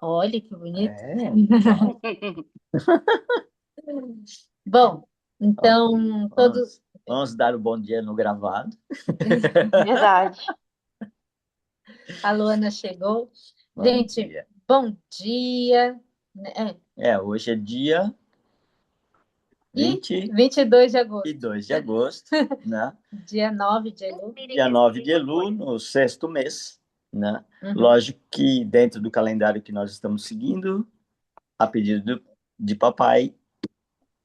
Olha que bonito. É, Bom, ó, então, todo... vamos dar o bom dia no gravado. Verdade. A Luana chegou. Bom Gente, dia. bom dia. Né? Hoje é dia E vinte 22 de e agosto, dois de agosto, né? dia 9 de agosto. Dia 9 de Elu, no sexto mês, né? Uhum, Lógico que dentro do calendário que nós estamos seguindo, a pedido de papai,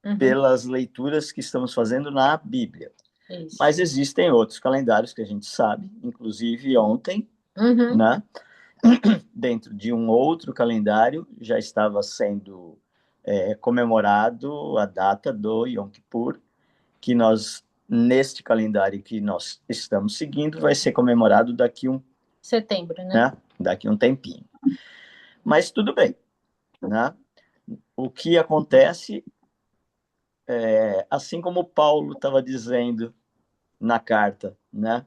uhum, pelas leituras que estamos fazendo na Bíblia. isso. Mas existem outros calendários que a gente sabe, inclusive ontem, Uhum, né? Dentro de um outro calendário já estava sendo comemorado a data do Yom Kippur, que nós, neste calendário que nós estamos seguindo, vai ser comemorado setembro, né? daqui um tempinho. Mas tudo bem, né? O que acontece, assim como Paulo estava dizendo na carta, né?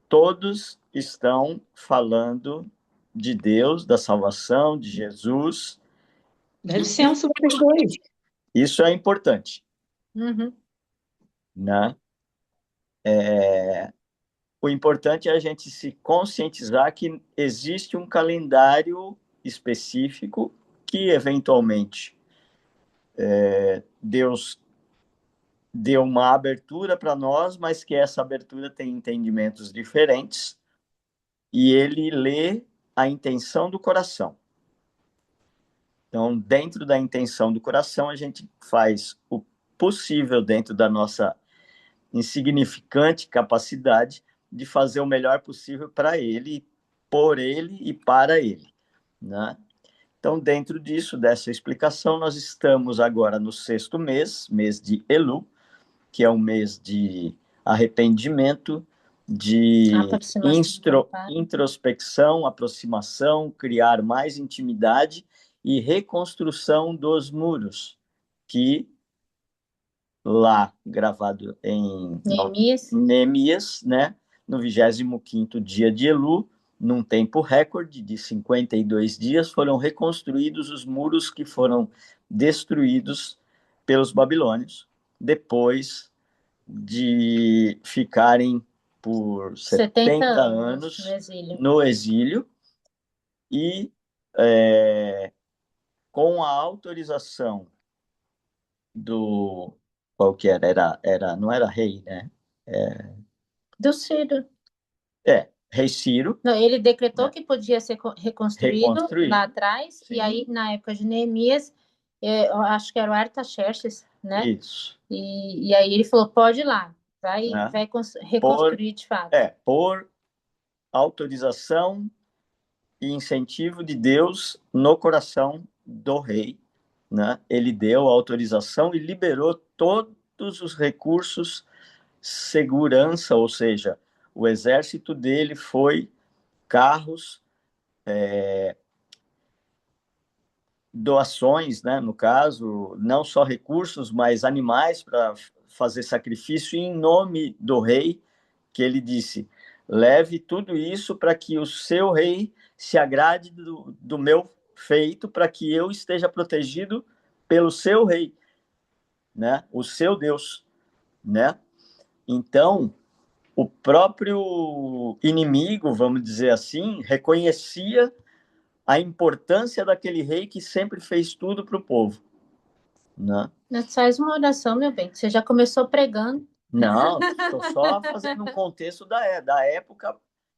Todos estão falando de Deus, da salvação, de Jesus, Deve e ser um super dois. isso é importante, Uhum. né? O importante é a gente se conscientizar que existe um calendário específico que, eventualmente, Deus deu uma abertura para nós, mas que essa abertura tem entendimentos diferentes e ele lê a intenção do coração. Então, dentro da intenção do coração, a gente faz o possível dentro da nossa insignificante capacidade de fazer o melhor possível para ele, por ele e para ele, né? Então, dentro disso, dessa explicação, nós estamos agora no sexto mês, mês de Elu, que é um mês de arrependimento, de Aproximação do Pai. introspecção, aproximação, criar mais intimidade e reconstrução dos muros, que lá gravado em Neemias. Neemias, né, no 25º dia de Elu, num tempo recorde de 52 dias, foram reconstruídos os muros que foram destruídos pelos babilônios, depois de ficarem por 70 70 anos no anos exílio. no exílio e é, com a autorização do qual que não era rei, né? Do Ciro. Rei Ciro, Não, ele decretou né? que podia ser reconstruído lá Reconstruído, atrás, e sim, aí, na época de Neemias, eu acho que era o Artaxerxes, né? isso, E aí ele falou: pode ir lá, né? vai Por, reconstruir de fato. por autorização e incentivo de Deus no coração do rei, né? Ele deu autorização e liberou todos os recursos, segurança, ou seja, o exército dele foi carros, doações, né, no caso, não só recursos, mas animais para fazer sacrifício em nome do rei, que ele disse: leve tudo isso para que o seu rei se agrade do meu feito, para que eu esteja protegido pelo seu rei, né, o seu Deus, né? Então, o próprio inimigo, vamos dizer assim, reconhecia a importância daquele rei que sempre fez tudo para o povo, né? Mas faz uma oração, meu bem. Você já começou pregando. Não, estou só fazendo um contexto da época,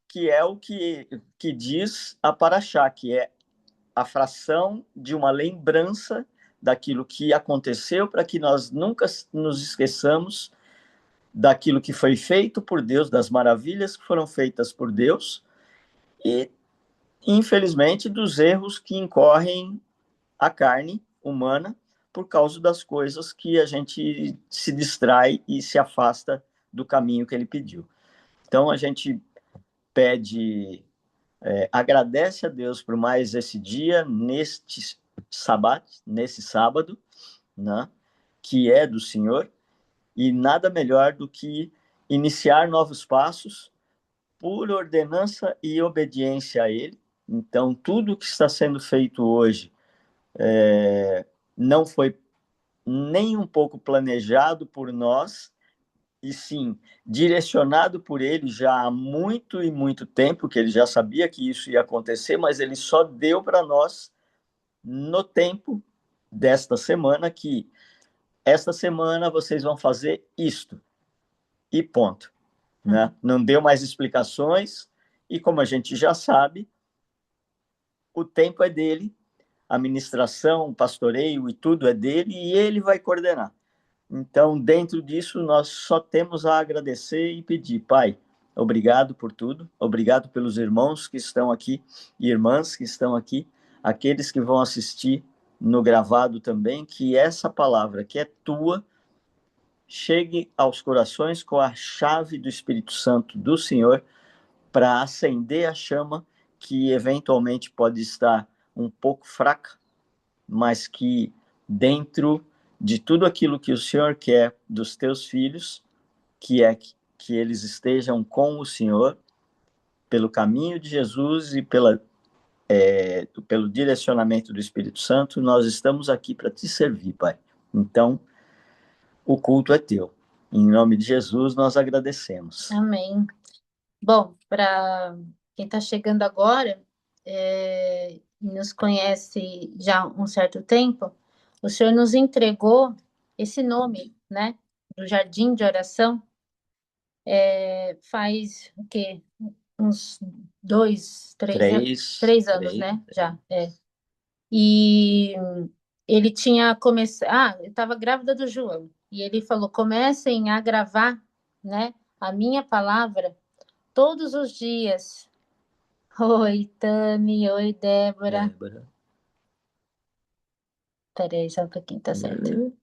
que é o que diz a Paraxá, que é a fração de uma lembrança daquilo que aconteceu, para que nós nunca nos esqueçamos daquilo que foi feito por Deus, das maravilhas que foram feitas por Deus, e, infelizmente, dos erros que incorrem a carne humana por causa das coisas que a gente se distrai e se afasta do caminho que ele pediu. Então a gente pede, agradece a Deus por mais esse dia, nesse sábado, né, que é do Senhor, e nada melhor do que iniciar novos passos por ordenança e obediência a Ele, Então, tudo que está sendo feito hoje não foi nem um pouco planejado por nós, e sim direcionado por ele já há muito e muito tempo, que ele já sabia que isso ia acontecer, mas ele só deu para nós no tempo desta semana, que esta semana vocês vão fazer isto, e ponto. Né? Não deu mais explicações, e como a gente já sabe, o tempo é dele, a ministração, o pastoreio e tudo é dele, e ele vai coordenar. Então, dentro disso, nós só temos a agradecer e pedir, Pai, obrigado por tudo, obrigado pelos irmãos que estão aqui e irmãs que estão aqui, aqueles que vão assistir no gravado também, que essa palavra que é tua chegue aos corações com a chave do Espírito Santo do Senhor para acender a chama que eventualmente pode estar um pouco fraca, mas que dentro de tudo aquilo que o Senhor quer dos teus filhos, que é que eles estejam com o Senhor, pelo caminho de Jesus e pelo direcionamento do Espírito Santo, nós estamos aqui para te servir, Pai. Então, o culto é teu. Em nome de Jesus, nós agradecemos. Amém. Bom, para quem está chegando agora, nos conhece já há um certo tempo, o Senhor nos entregou esse nome, né, do Jardim de Oração, faz o quê? Uns 3 anos, né? Já, E ele tinha começado. Eu estava grávida do João. E ele falou: comecem a gravar, né, a minha palavra todos os dias. Oi, Tami. Oi, Débora. Peraí, só um pouquinho, tá certo.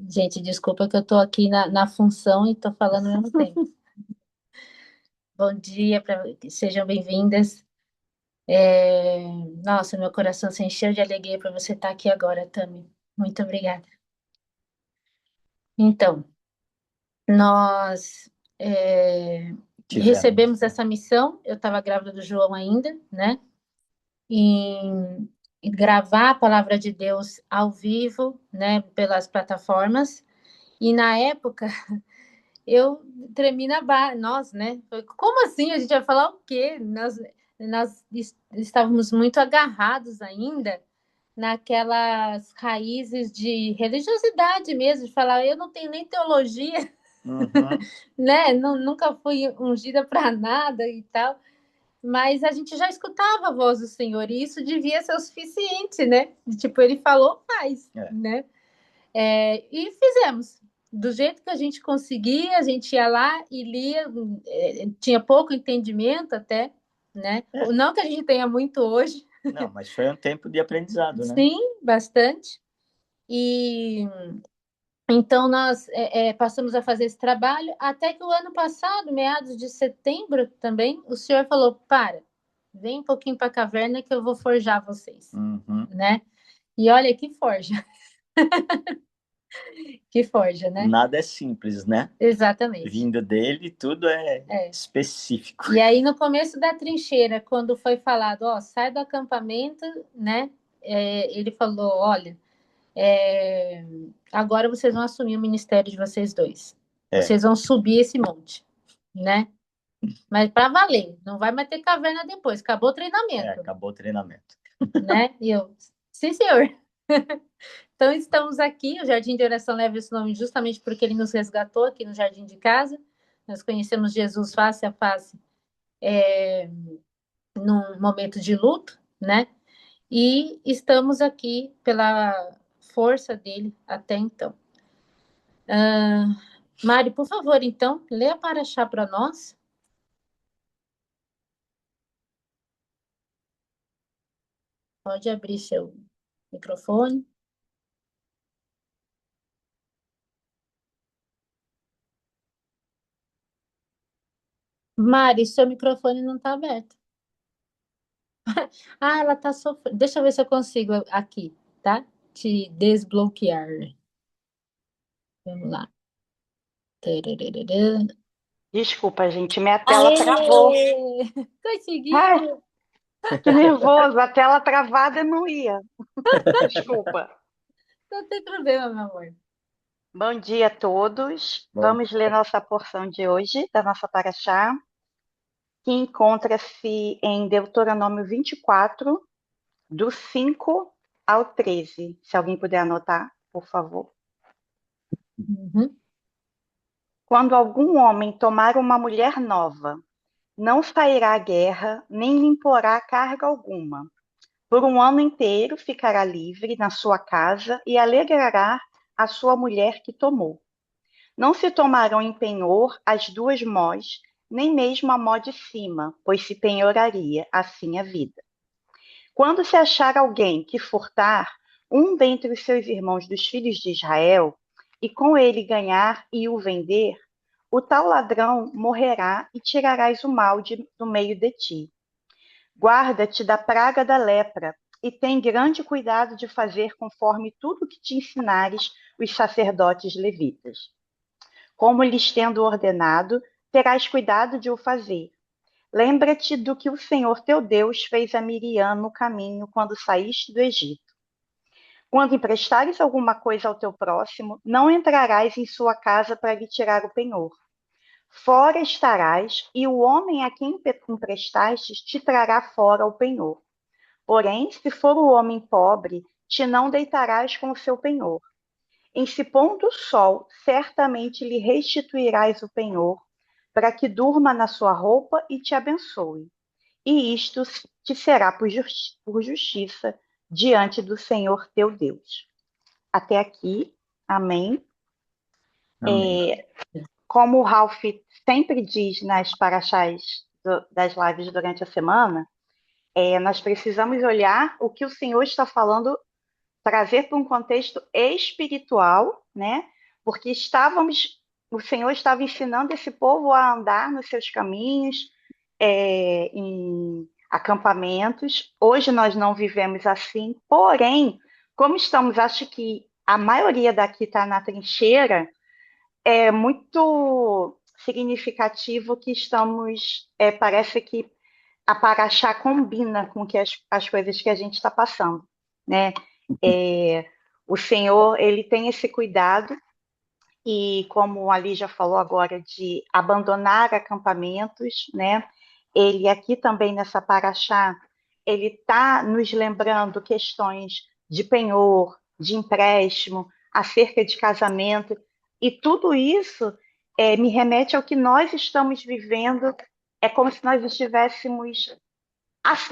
Gente, desculpa que eu tô aqui na função e tô falando ao mesmo tempo. Bom dia, sejam bem-vindas. Nossa, meu coração se encheu de alegria para você estar aqui agora, Tami. Muito obrigada. Então, nós recebemos essa missão. Eu estava grávida do João ainda, né? Em gravar a palavra de Deus ao vivo, né? Pelas plataformas. E na época eu tremi na barra. Nós, né? Como assim? A gente vai falar o quê? Nós estávamos muito agarrados ainda naquelas raízes de religiosidade mesmo, de falar, eu não tenho nem teologia, né? Nunca fui ungida para nada e tal, mas a gente já escutava a voz do Senhor, e isso devia ser o suficiente, né? Tipo, ele falou, faz, né? E fizemos. Do jeito que a gente conseguia, a gente ia lá e lia, tinha pouco entendimento até, né? Não que a gente tenha muito hoje. Não, mas foi um tempo de aprendizado, né? Sim, bastante. E então nós passamos a fazer esse trabalho, até que o ano passado, meados de setembro também, o senhor falou, vem um pouquinho para a caverna que eu vou forjar vocês, né? E olha que forja. Que forja, né? Nada é simples, né? Exatamente. Vindo dele, tudo é específico. E aí, no começo da trincheira, quando foi falado, sai do acampamento, né? Ele falou, olha, agora vocês vão assumir o ministério de vocês dois. Vocês vão subir esse monte, né? Mas para valer, não vai mais ter caverna depois, acabou o treinamento. Acabou o treinamento. Né? E eu, sim, senhor. Então, estamos aqui, o Jardim de Oração leva esse nome justamente porque ele nos resgatou aqui no Jardim de Casa. Nós conhecemos Jesus face a face num momento de luto, né? E estamos aqui pela força dele até então. Mari, por favor, então, lê a Paraxá para nós. Pode abrir seu microfone. Mari, seu microfone não está aberto. Ela está sofrendo. Deixa eu ver se eu consigo aqui, tá? Te desbloquear. Vamos lá. Desculpa, gente, minha tela travou. Conseguiu! Ai, Que nervoso, a tela travada não ia. Desculpa. Não tem problema, meu amor. Bom dia a todos. Bom, Vamos ler nossa porção de hoje, da nossa paraxá, que encontra-se em Deuteronômio 24, do 5 ao 13. Se alguém puder anotar, por favor. Uhum. Quando algum homem tomar uma mulher nova, não sairá à guerra, nem lhe imporá carga alguma. Por um ano inteiro ficará livre na sua casa e alegrará a sua mulher que tomou. Não se tomarão em penhor as duas mós, nem mesmo a mó de cima, pois se penhoraria assim a vida. Quando se achar alguém que furtar um dentre os seus irmãos dos filhos de Israel, e com ele ganhar e o vender, o tal ladrão morrerá e tirarás o mal do meio de ti. Guarda-te da praga da lepra e tem grande cuidado de fazer conforme tudo que te ensinares os sacerdotes levitas. Como lhes tendo ordenado, terás cuidado de o fazer. Lembra-te do que o Senhor teu Deus fez a Miriam no caminho quando saíste do Egito. Quando emprestares alguma coisa ao teu próximo, não entrarás em sua casa para lhe tirar o penhor. Fora estarás, e o homem a quem emprestastes te trará fora o penhor. Porém, se for o homem pobre, te não deitarás com o seu penhor. Em se pondo o sol, certamente lhe restituirás o penhor, para que durma na sua roupa e te abençoe. E isto te será por justiça diante do Senhor teu Deus. Até aqui, amém. amém. Como o Ralph sempre diz nas paraxás das lives durante a semana, nós precisamos olhar o que o Senhor está falando, trazer para um contexto espiritual, né? Porque o Senhor estava ensinando esse povo a andar nos seus caminhos, em acampamentos. Hoje nós não vivemos assim, porém, como estamos, acho que a maioria daqui está na trincheira, é muito significativo que estamos, parece que a Paraxá combina com que as coisas que a gente está passando, né? É, o Senhor, ele tem esse cuidado e, como a Lígia falou agora, de abandonar acampamentos, né? Ele aqui também nessa Paraxá, ele está nos lembrando questões de penhor, de empréstimo, acerca de casamento, e tudo isso me remete ao que nós estamos vivendo, é como se nós estivéssemos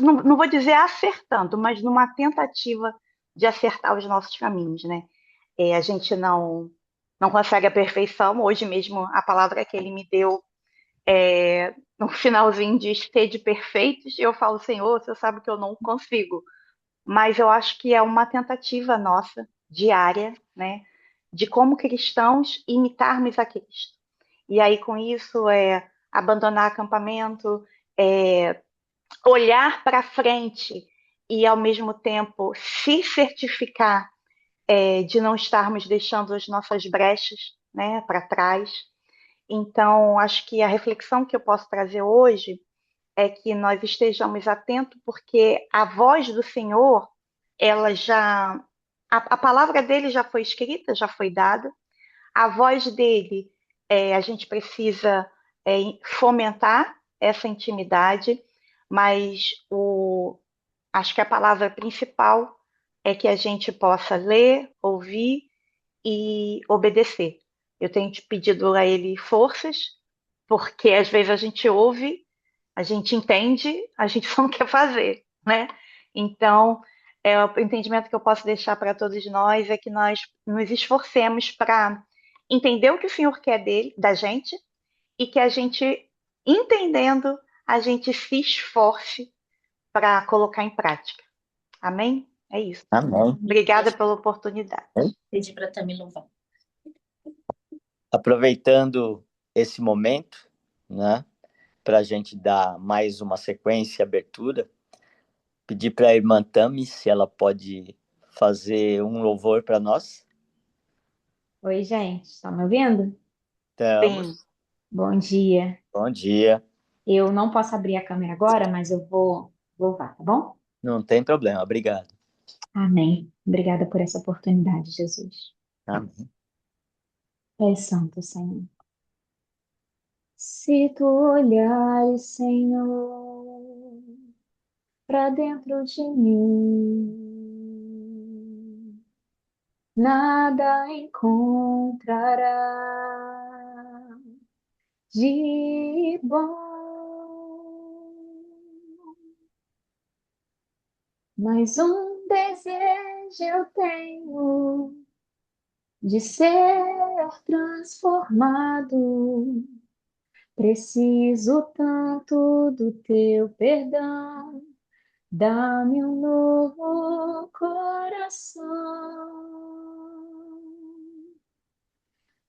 não vou dizer acertando, mas numa tentativa de acertar os nossos caminhos, né? A gente não consegue a perfeição. Hoje mesmo a palavra que ele me deu no finalzinho diz sede perfeitos. Eu falo, Senhor, você sabe que eu não consigo, mas eu acho que é uma tentativa nossa diária, né? De como cristãos imitarmos a Cristo. E aí com isso abandonar acampamento, olhar para frente e, ao mesmo tempo, se certificar de não estarmos deixando as nossas brechas, né, para trás. Então, acho que a reflexão que eu posso trazer hoje é que nós estejamos atentos, porque a voz do Senhor, ela já. A palavra dele já foi escrita, já foi dada. A voz dele, a gente precisa fomentar essa intimidade, mas acho que a palavra principal é que a gente possa ler, ouvir e obedecer. Eu tenho te pedido a ele forças, porque às vezes a gente ouve, a gente entende, a gente só não quer fazer, né? Então, o entendimento que eu posso deixar para todos nós é que nós nos esforcemos para entender o que o Senhor quer da gente, e que a gente, entendendo, a gente se esforce para colocar em prática. Amém? É isso. Amém. Obrigada pela oportunidade. Pedi para estar me louvando. Aproveitando esse momento, né, para a gente dar mais uma sequência e abertura, pedir para a irmã Tami se ela pode fazer um louvor para nós. Oi, gente, estão me ouvindo? Estamos. Sim. Bom dia. Bom dia. Eu não posso abrir a câmera agora, mas eu vou louvar, tá bom? Não tem problema, obrigado. Amém. Obrigada por essa oportunidade, Jesus. Amém. É santo, Senhor. Se tu olhares, Senhor, para dentro de mim, nada encontrará de bom, mas um desejo eu tenho de ser transformado. Preciso tanto do teu perdão. Dá-me um novo coração.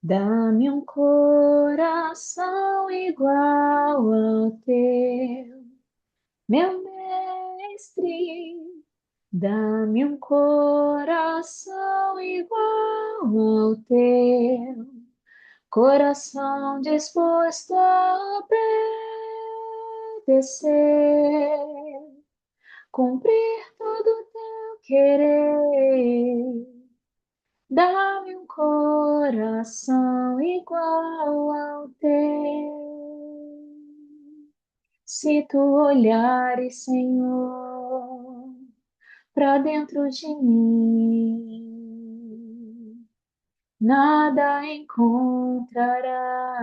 Dá-me um coração igual ao teu, meu mestre. Dá-me um coração igual ao teu, coração disposto a obedecer, cumprir todo o teu querer. Dá-me um coração igual ao teu. Se tu olhares, Senhor, para dentro de mim, nada encontrará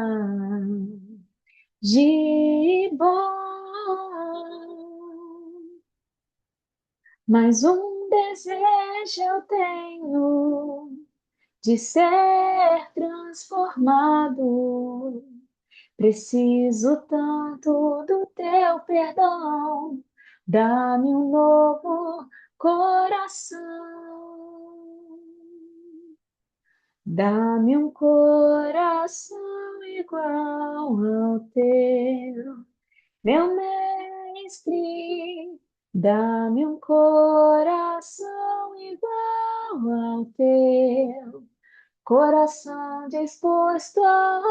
de bom, mas um desejo eu tenho de ser transformado. Preciso tanto do teu perdão. Dá-me um novo coração. Dá-me um coração igual ao teu, meu mestre. Dá-me um coração igual ao teu, coração disposto a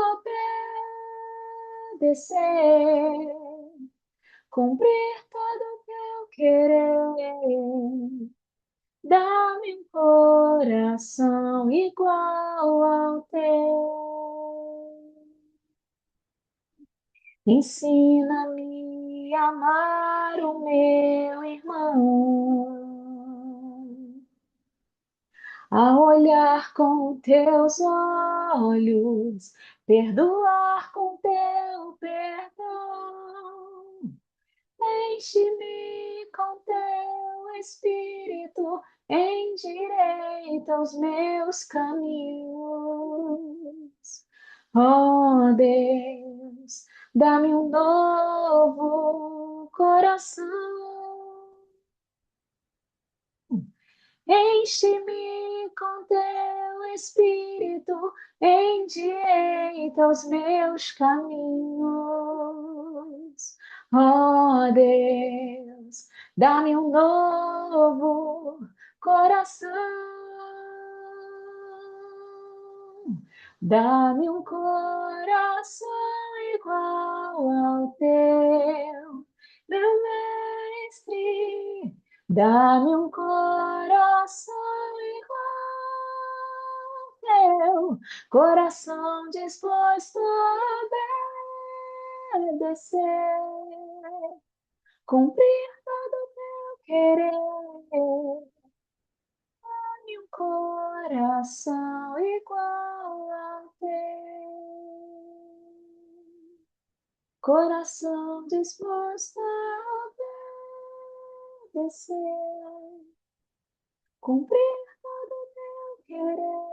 obedecer, cumprir todo o teu querer. Dá-me um coração igual ao teu. Ensina-me a amar o meu irmão, a olhar com teus olhos, perdoar com teu perdão. Enche-me com teu Espírito, endireita os meus caminhos. Oh Deus, dá-me um novo coração. Enche-me com teu Espírito, endireita os meus caminhos. Oh Deus, dá-me um novo coração. Dá-me um coração igual ao teu, meu mestre. Dá-me um coração igual ao teu, coração disposto a obedecer, cumprir todo o teu querer. Dá-me um coração igual ao teu, coração disposto a obedecer, cumprir todo o teu querer.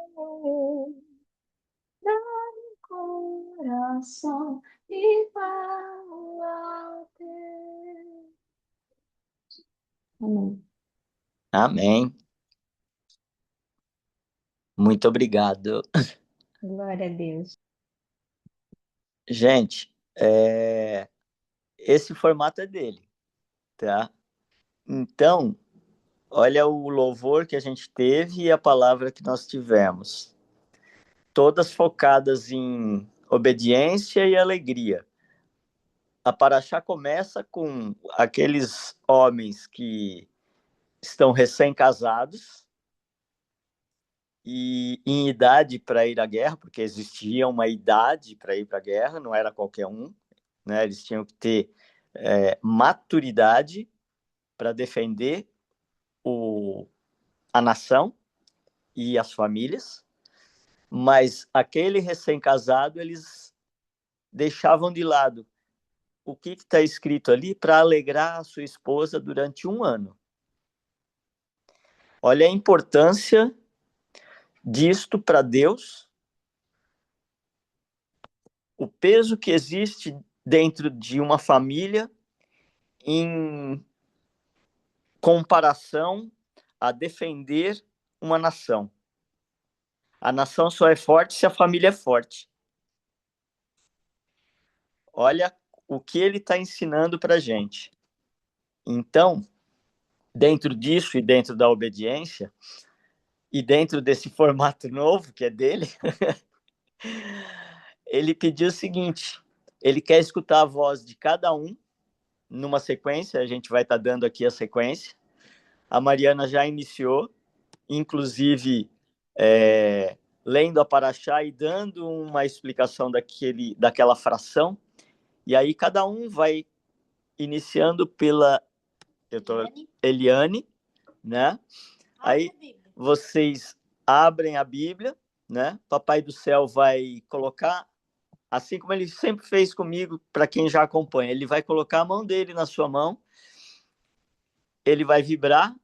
Dá-me um coração igual ao teu. Amém. Amém. Muito obrigado. Glória a Deus. Gente, esse formato é dele, tá? Então, olha o louvor que a gente teve e a palavra que nós tivemos. Todas focadas em obediência e alegria. a paraxá começa com aqueles homens que estão recém-casados e em idade para ir à guerra, porque existia uma idade para ir para a guerra, não era qualquer um, né? Eles tinham que ter maturidade para defender a nação e as famílias, mas aquele recém-casado eles deixavam de lado o que está escrito ali para alegrar a sua esposa durante um ano. Olha a importância disto para Deus, o peso que existe dentro de uma família em comparação a defender uma nação. A nação só é forte se a família é forte. Olha o que ele está ensinando para a gente. Então, dentro disso e dentro da obediência, e dentro desse formato novo que é dele, ele pediu o seguinte: ele quer escutar a voz de cada um numa sequência, a gente vai estar dando aqui a sequência. A Mariana já iniciou, inclusive lendo a paraxá e dando uma explicação daquela fração, e aí cada um vai iniciando pela Eliane, né? Aí vocês abrem a Bíblia, né? Papai do Céu vai colocar, assim como ele sempre fez comigo, para quem já acompanha, ele vai colocar a mão dele na sua mão, ele vai vibrar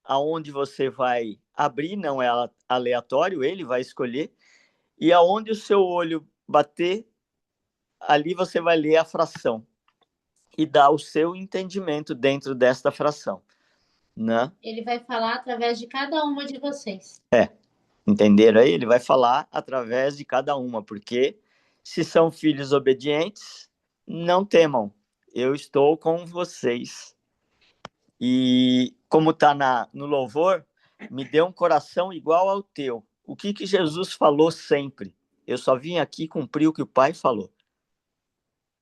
aonde você vai abrir, não é aleatório, ele vai escolher, e aonde o seu olho bater, ali você vai ler a fração e dar o seu entendimento dentro desta fração, né? Ele vai falar através de cada uma de vocês. Entenderam aí? Ele vai falar através de cada uma, porque se são filhos obedientes, não temam, eu estou com vocês. E como está no louvor, me dê um coração igual ao teu. O que Jesus falou sempre? Eu só vim aqui cumprir o que o Pai falou.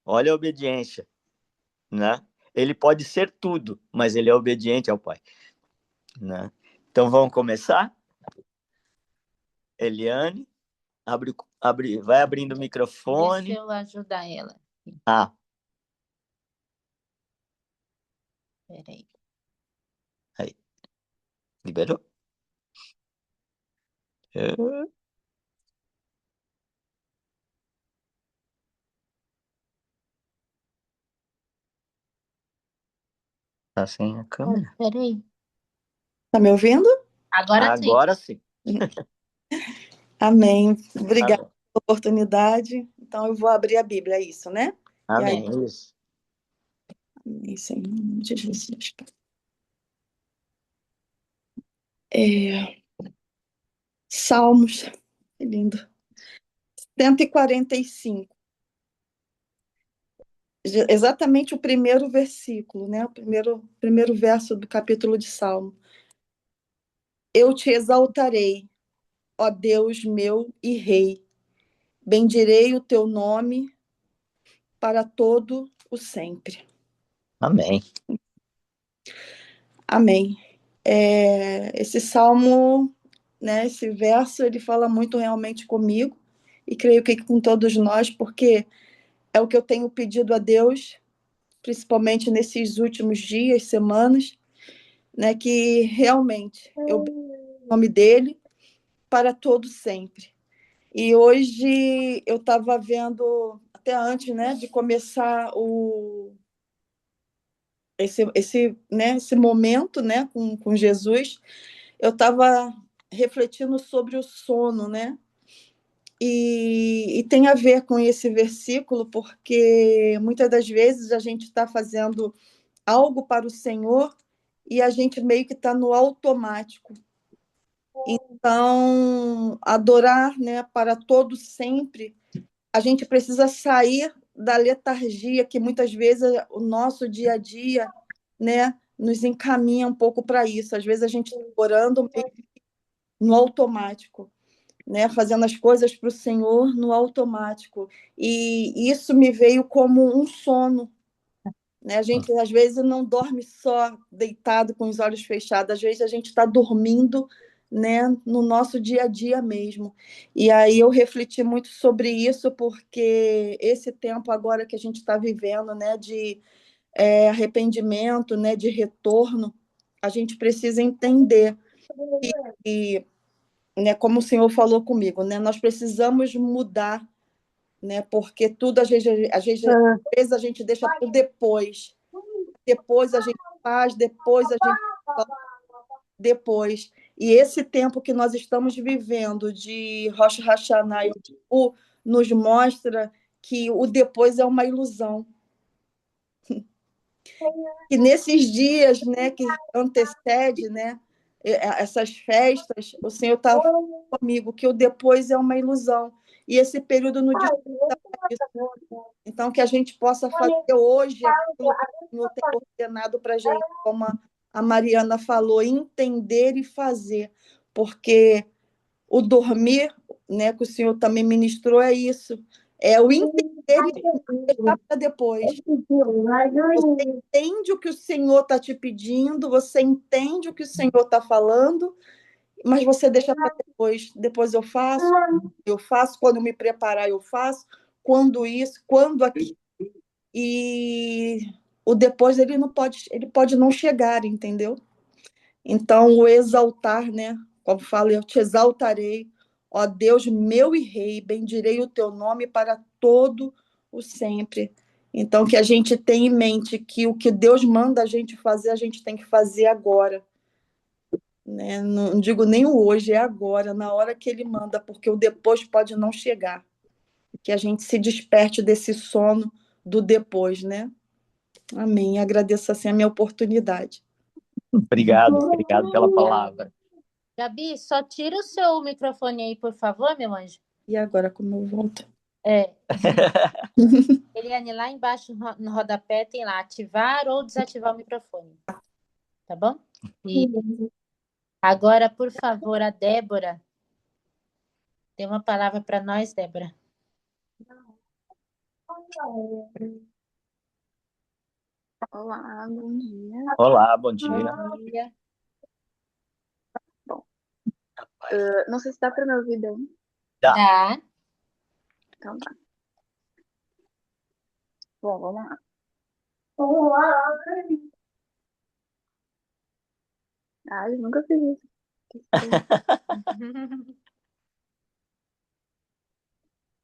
Olha a obediência, né? Ele pode ser tudo, mas ele é obediente ao Pai, né? Então vamos começar? Eliane, vai abrindo o microfone. Deixa eu ajudar ela. Peraí. Aí. Liberou? Tá sem a câmera? Peraí. Tá me ouvindo? Agora sim. Amém. Obrigada Amém. pela oportunidade. Então, eu vou abrir a Bíblia, é isso, né? Amém. Isso. Isso, em nome de Jesus. Salmos, que lindo. 145. Exatamente o primeiro versículo, né? O primeiro verso do capítulo de Salmo. Eu te exaltarei, ó Deus meu e Rei. Bendirei o teu nome para todo o sempre. Amém. Amém. Esse salmo, né, esse verso, ele fala muito realmente comigo, e creio que com todos nós, porque é o que eu tenho pedido a Deus, principalmente nesses últimos dias, semanas, né, que realmente eu bendiga o nome dele para todo sempre. E hoje eu estava vendo, até antes, né, de começar esse momento, né, com Jesus, eu estava refletindo sobre o sono, né? E tem a ver com esse versículo, porque muitas das vezes a gente está fazendo algo para o Senhor e a gente meio que está no automático. Então, adorar, né, para todo sempre, a gente precisa sair da letargia que muitas vezes o nosso dia a dia, né, nos encaminha um pouco para isso. Às vezes a gente está orando meio no automático. né, fazendo as coisas para o Senhor no automático. E isso me veio como um sono, né? A gente, às vezes, não dorme só deitado com os olhos fechados, às vezes a gente está dormindo, né, no nosso dia a dia mesmo. E aí eu refleti muito sobre isso, porque esse tempo agora que a gente está vivendo, né, de arrependimento, né, de retorno, a gente precisa entender que, né, como o Senhor falou comigo, né, nós precisamos mudar, né, porque tudo às vezes a gente deixa para depois a gente faz, depois a gente depois. E esse tempo que nós estamos vivendo de Rosh Hashanah e Yom Kippur nos mostra que o depois é uma ilusão. E nesses dias, né, que antecede, né, essas festas, o Senhor está falando comigo que o depois é uma ilusão. E esse período no dia. Então, que a gente possa fazer hoje aquilo que o Senhor tem ordenado para a gente, como a Mariana falou, entender e fazer, porque o dormir, né, que o Senhor também ministrou, é isso, é o entender e deixar para depois. Você entende o que o Senhor está te pedindo, você entende o que o Senhor está falando, mas você deixa para depois. Depois eu faço, quando eu me preparar, eu faço, quando isso, quando aquilo. E o depois ele pode não chegar, entendeu? Então, o exaltar, né? Como falo, eu te exaltarei, ó Deus meu e rei, bendirei o teu nome para todo o sempre. Então, que a gente tenha em mente que o que Deus manda a gente tem que fazer agora. Né? Não digo nem o hoje, é agora, na hora que ele manda, porque o depois pode não chegar. Que a gente se desperte desse sono do depois, né? Amém. Agradeço assim a minha oportunidade. Obrigado pela palavra. Gabi, só tira o seu microfone aí, por favor, meu anjo. E agora, como eu volto? Eliane, lá embaixo no rodapé tem lá ativar ou desativar o microfone. Tá bom? E agora, por favor, a Débora. Tem uma palavra para nós, Débora. Olá, bom dia. Olá, bom dia. Bom dia. Bom, não sei se dá para me ouvir bem. Dá. Então tá. Bom, vamos lá. Eu nunca fiz isso.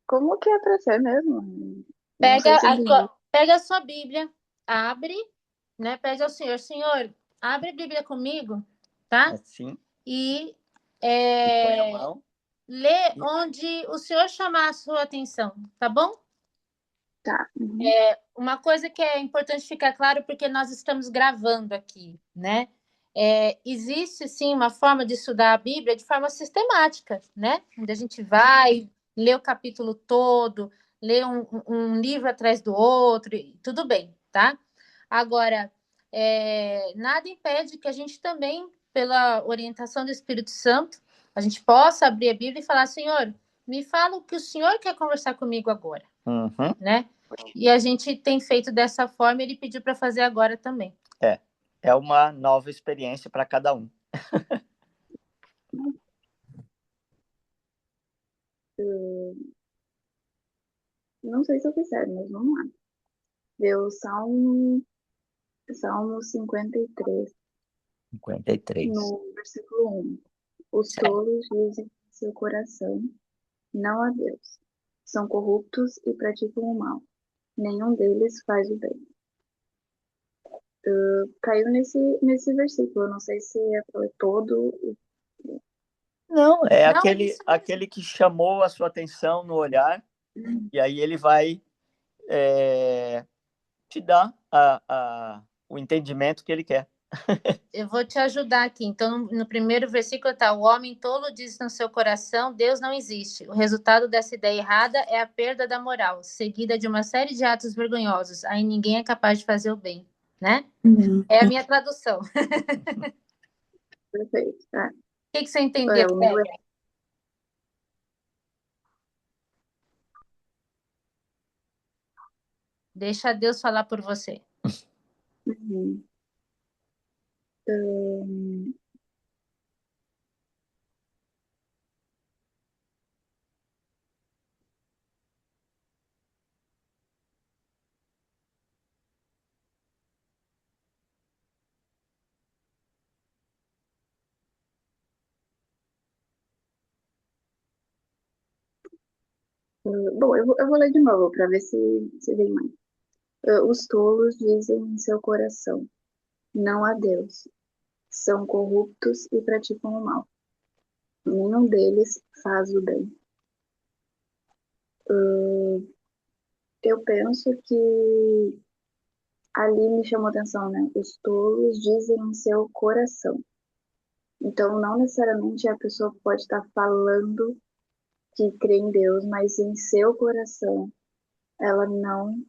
Como que é para ser mesmo? Pega a sua Bíblia, abre, né? Pede ao Senhor, Senhor, abre a Bíblia comigo, tá? Assim. E põe a mão. lê onde o Senhor chamar a sua atenção, tá bom? Tá. Uma coisa que é importante ficar claro, porque nós estamos gravando aqui, né? Existe, sim, uma forma de estudar a Bíblia de forma sistemática, né? Onde a gente vai, lê o capítulo todo, lê um livro atrás do outro, e tudo bem, tá? Agora, nada impede que a gente também, pela orientação do Espírito Santo, a gente possa abrir a Bíblia e falar, Senhor, me fala o que o Senhor quer conversar comigo agora, né? E a gente tem feito dessa forma, ele pediu para fazer agora também. É uma nova experiência para cada um. Não sei se eu fiz certo, mas vamos lá. Deu Salmo 53. 53. No versículo 1. Os tolos dizem em seu coração, não a Deus. São corruptos e praticam o mal. Nenhum deles faz o bem. Caiu nesse versículo. Eu não sei se é todo. Não, aquele que chamou a sua atenção no olhar, e aí ele vai te dar o entendimento que ele quer. Eu vou te ajudar aqui. Então, no primeiro versículo está: o homem tolo diz no seu coração, Deus não existe. O resultado dessa ideia errada é a perda da moral, seguida de uma série de atos vergonhosos. Aí ninguém é capaz de fazer o bem, né? É a minha tradução. Perfeito. O que você entendeu? Deixa Deus falar por você. Uhum. Ahn, bom, eu vou ler de novo para ver se vem mais. Os tolos dizem em seu coração: não há Deus. São corruptos e praticam o mal. Nenhum deles faz o bem. Eu penso que ali me chamou atenção, né? Os tolos dizem em seu coração. Então, não necessariamente a pessoa pode estar falando que crê em Deus, mas em seu coração ela não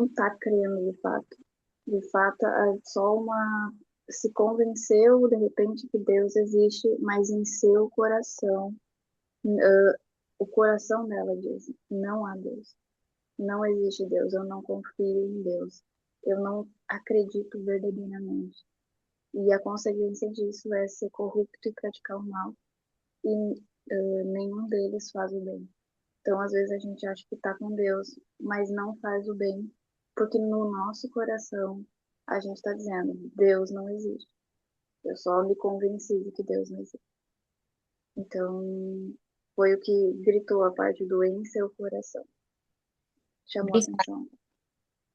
está crendo de fato. De fato, é só uma se convenceu de repente que Deus existe, mas em seu coração, o coração dela diz: não há Deus, não existe Deus, eu não confio em Deus, eu não acredito verdadeiramente. E a consequência disso é ser corrupto e praticar o mal, e nenhum deles faz o bem. Então, às vezes, a gente acha que está com Deus, mas não faz o bem, porque no nosso coração a gente está dizendo: Deus não existe. Eu só me convenci de que Deus não existe. Então, foi o que gritou a parte do em seu coração. Chamou a Obrigada. atenção.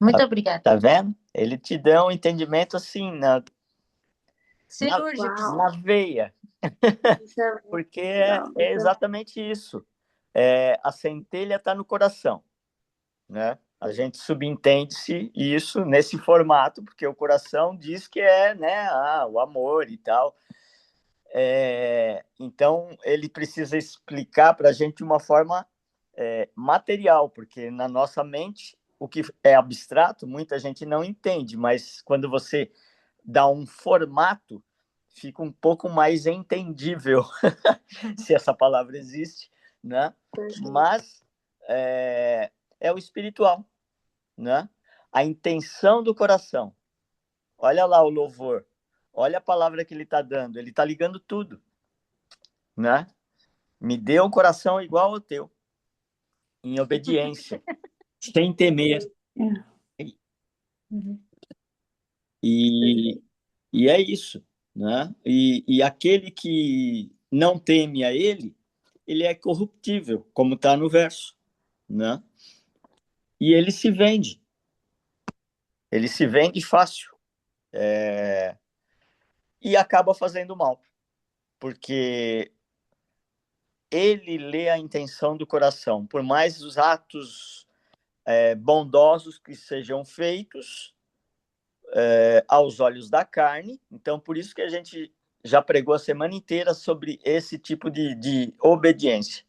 Muito obrigada. Tá vendo? Ele te dá um entendimento assim, Cirúrgico. Uau, na veia, isso é muito porque legal. é exatamente isso. A centelha está no coração, né? A gente subentende-se isso nesse formato, porque o coração diz que é, né, o amor e tal. Então, ele precisa explicar para a gente de uma forma material, porque na nossa mente, o que é abstrato, muita gente não entende, mas quando você dá um formato, fica um pouco mais entendível, se essa palavra existe, né? Mas é o espiritual, né? A intenção do coração. Olha lá o louvor, olha a palavra que ele está dando, ele está ligando tudo, né? Me dê um coração igual ao teu, em obediência, sem temer. Uhum. E é isso, né? E aquele que não teme a ele é corruptível, como está no verso, né? E ele se vende fácil, e acaba fazendo mal, porque ele lê a intenção do coração, por mais os atos bondosos que sejam feitos aos olhos da carne. Então, por isso que a gente já pregou a semana inteira sobre esse tipo de obediência.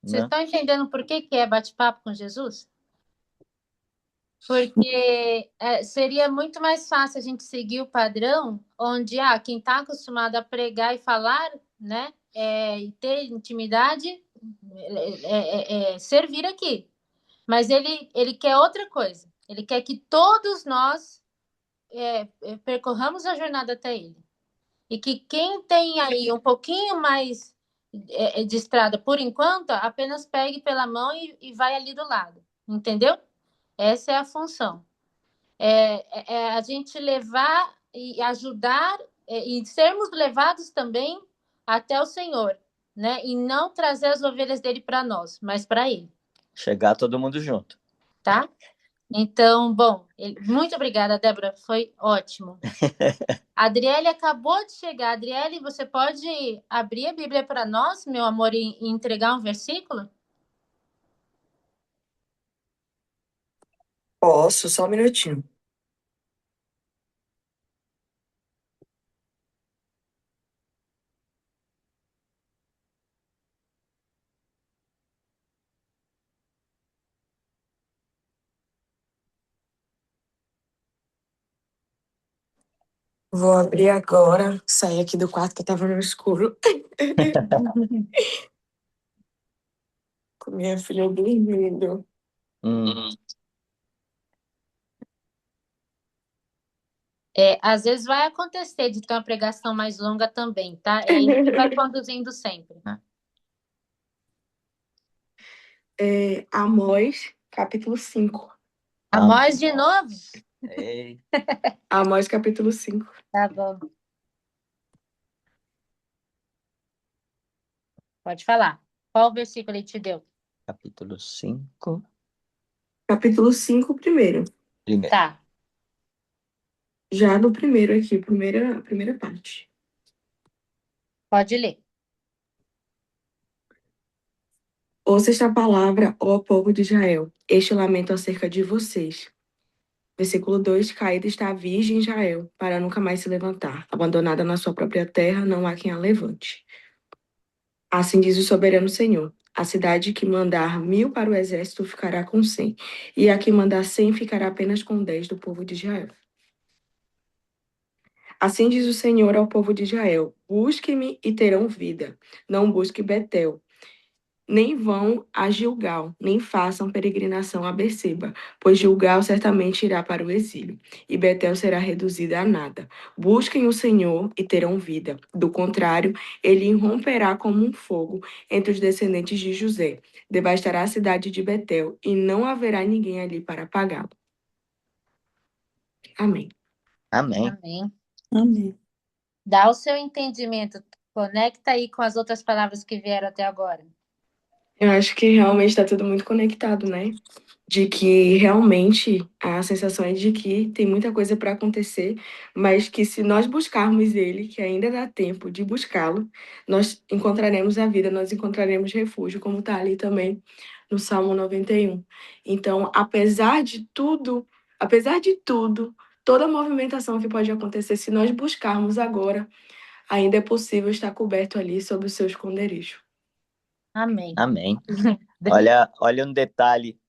Vocês Né? estão entendendo por que é bate-papo com Jesus? Porque seria muito mais fácil a gente seguir o padrão onde quem está acostumado a pregar e falar, né, e ter intimidade, servir aqui. Mas ele quer outra coisa. Ele quer que todos nós percorramos a jornada até ele. E que quem tem aí um pouquinho mais de estrada por enquanto, apenas pegue pela mão e vai ali do lado. Entendeu? Essa é a função. A gente levar e ajudar e sermos levados também até o Senhor, né? E não trazer as ovelhas dele para nós, mas para ele. Chegar todo mundo junto. Tá? Então, bom, muito obrigada, Débora, foi ótimo. A Adriele acabou de chegar. Adriele, você pode abrir a Bíblia para nós, meu amor, e entregar um versículo? Posso, só um minutinho. Vou abrir agora, sair aqui do quarto que eu tava no escuro. Com minha filha dormindo. Hum, Às vezes vai acontecer de ter uma pregação mais longa também, tá? É isso que vai conduzindo sempre. Amós, capítulo 5. Amós de novo? Ei, Amós, capítulo 5. Tá bom. Pode falar. Qual o versículo ele te deu? capítulo 5, Capítulo 5, primeiro. primeiro. Tá. Já no primeiro aqui, primeira parte. Pode ler. Ouça esta palavra, ó povo de Israel, este lamento acerca de vocês. Versículo 2: Caída está a virgem Israel, para nunca mais se levantar. Abandonada na sua própria terra, não há quem a levante. Assim diz o soberano Senhor: a cidade que mandar 1.000 para o exército ficará com 100, e a que mandar 100 ficará apenas com 10 do povo de Israel. Assim diz o Senhor ao povo de Israel: busque-me e terão vida. Não busque Betel. Nem vão a Gilgal, nem façam peregrinação a Berseba, pois Gilgal certamente irá para o exílio, e Betel será reduzida a nada. Busquem o Senhor e terão vida. Do contrário, ele irromperá como um fogo entre os descendentes de José, devastará a cidade de Betel, e não haverá ninguém ali para apagá-lo. Amém. Amém. Amém. Amém. Dá o seu entendimento. Conecta aí com as outras palavras que vieram até agora. Eu acho que realmente está tudo muito conectado, né? De que realmente a sensação é de que tem muita coisa para acontecer, mas que se nós buscarmos ele, que ainda dá tempo de buscá-lo, nós encontraremos a vida, nós encontraremos refúgio, como está ali também no Salmo 91. Então, apesar de tudo, toda a movimentação que pode acontecer, se nós buscarmos agora, ainda é possível estar coberto ali sob o seu esconderijo. Amém. Amém. Olha um detalhe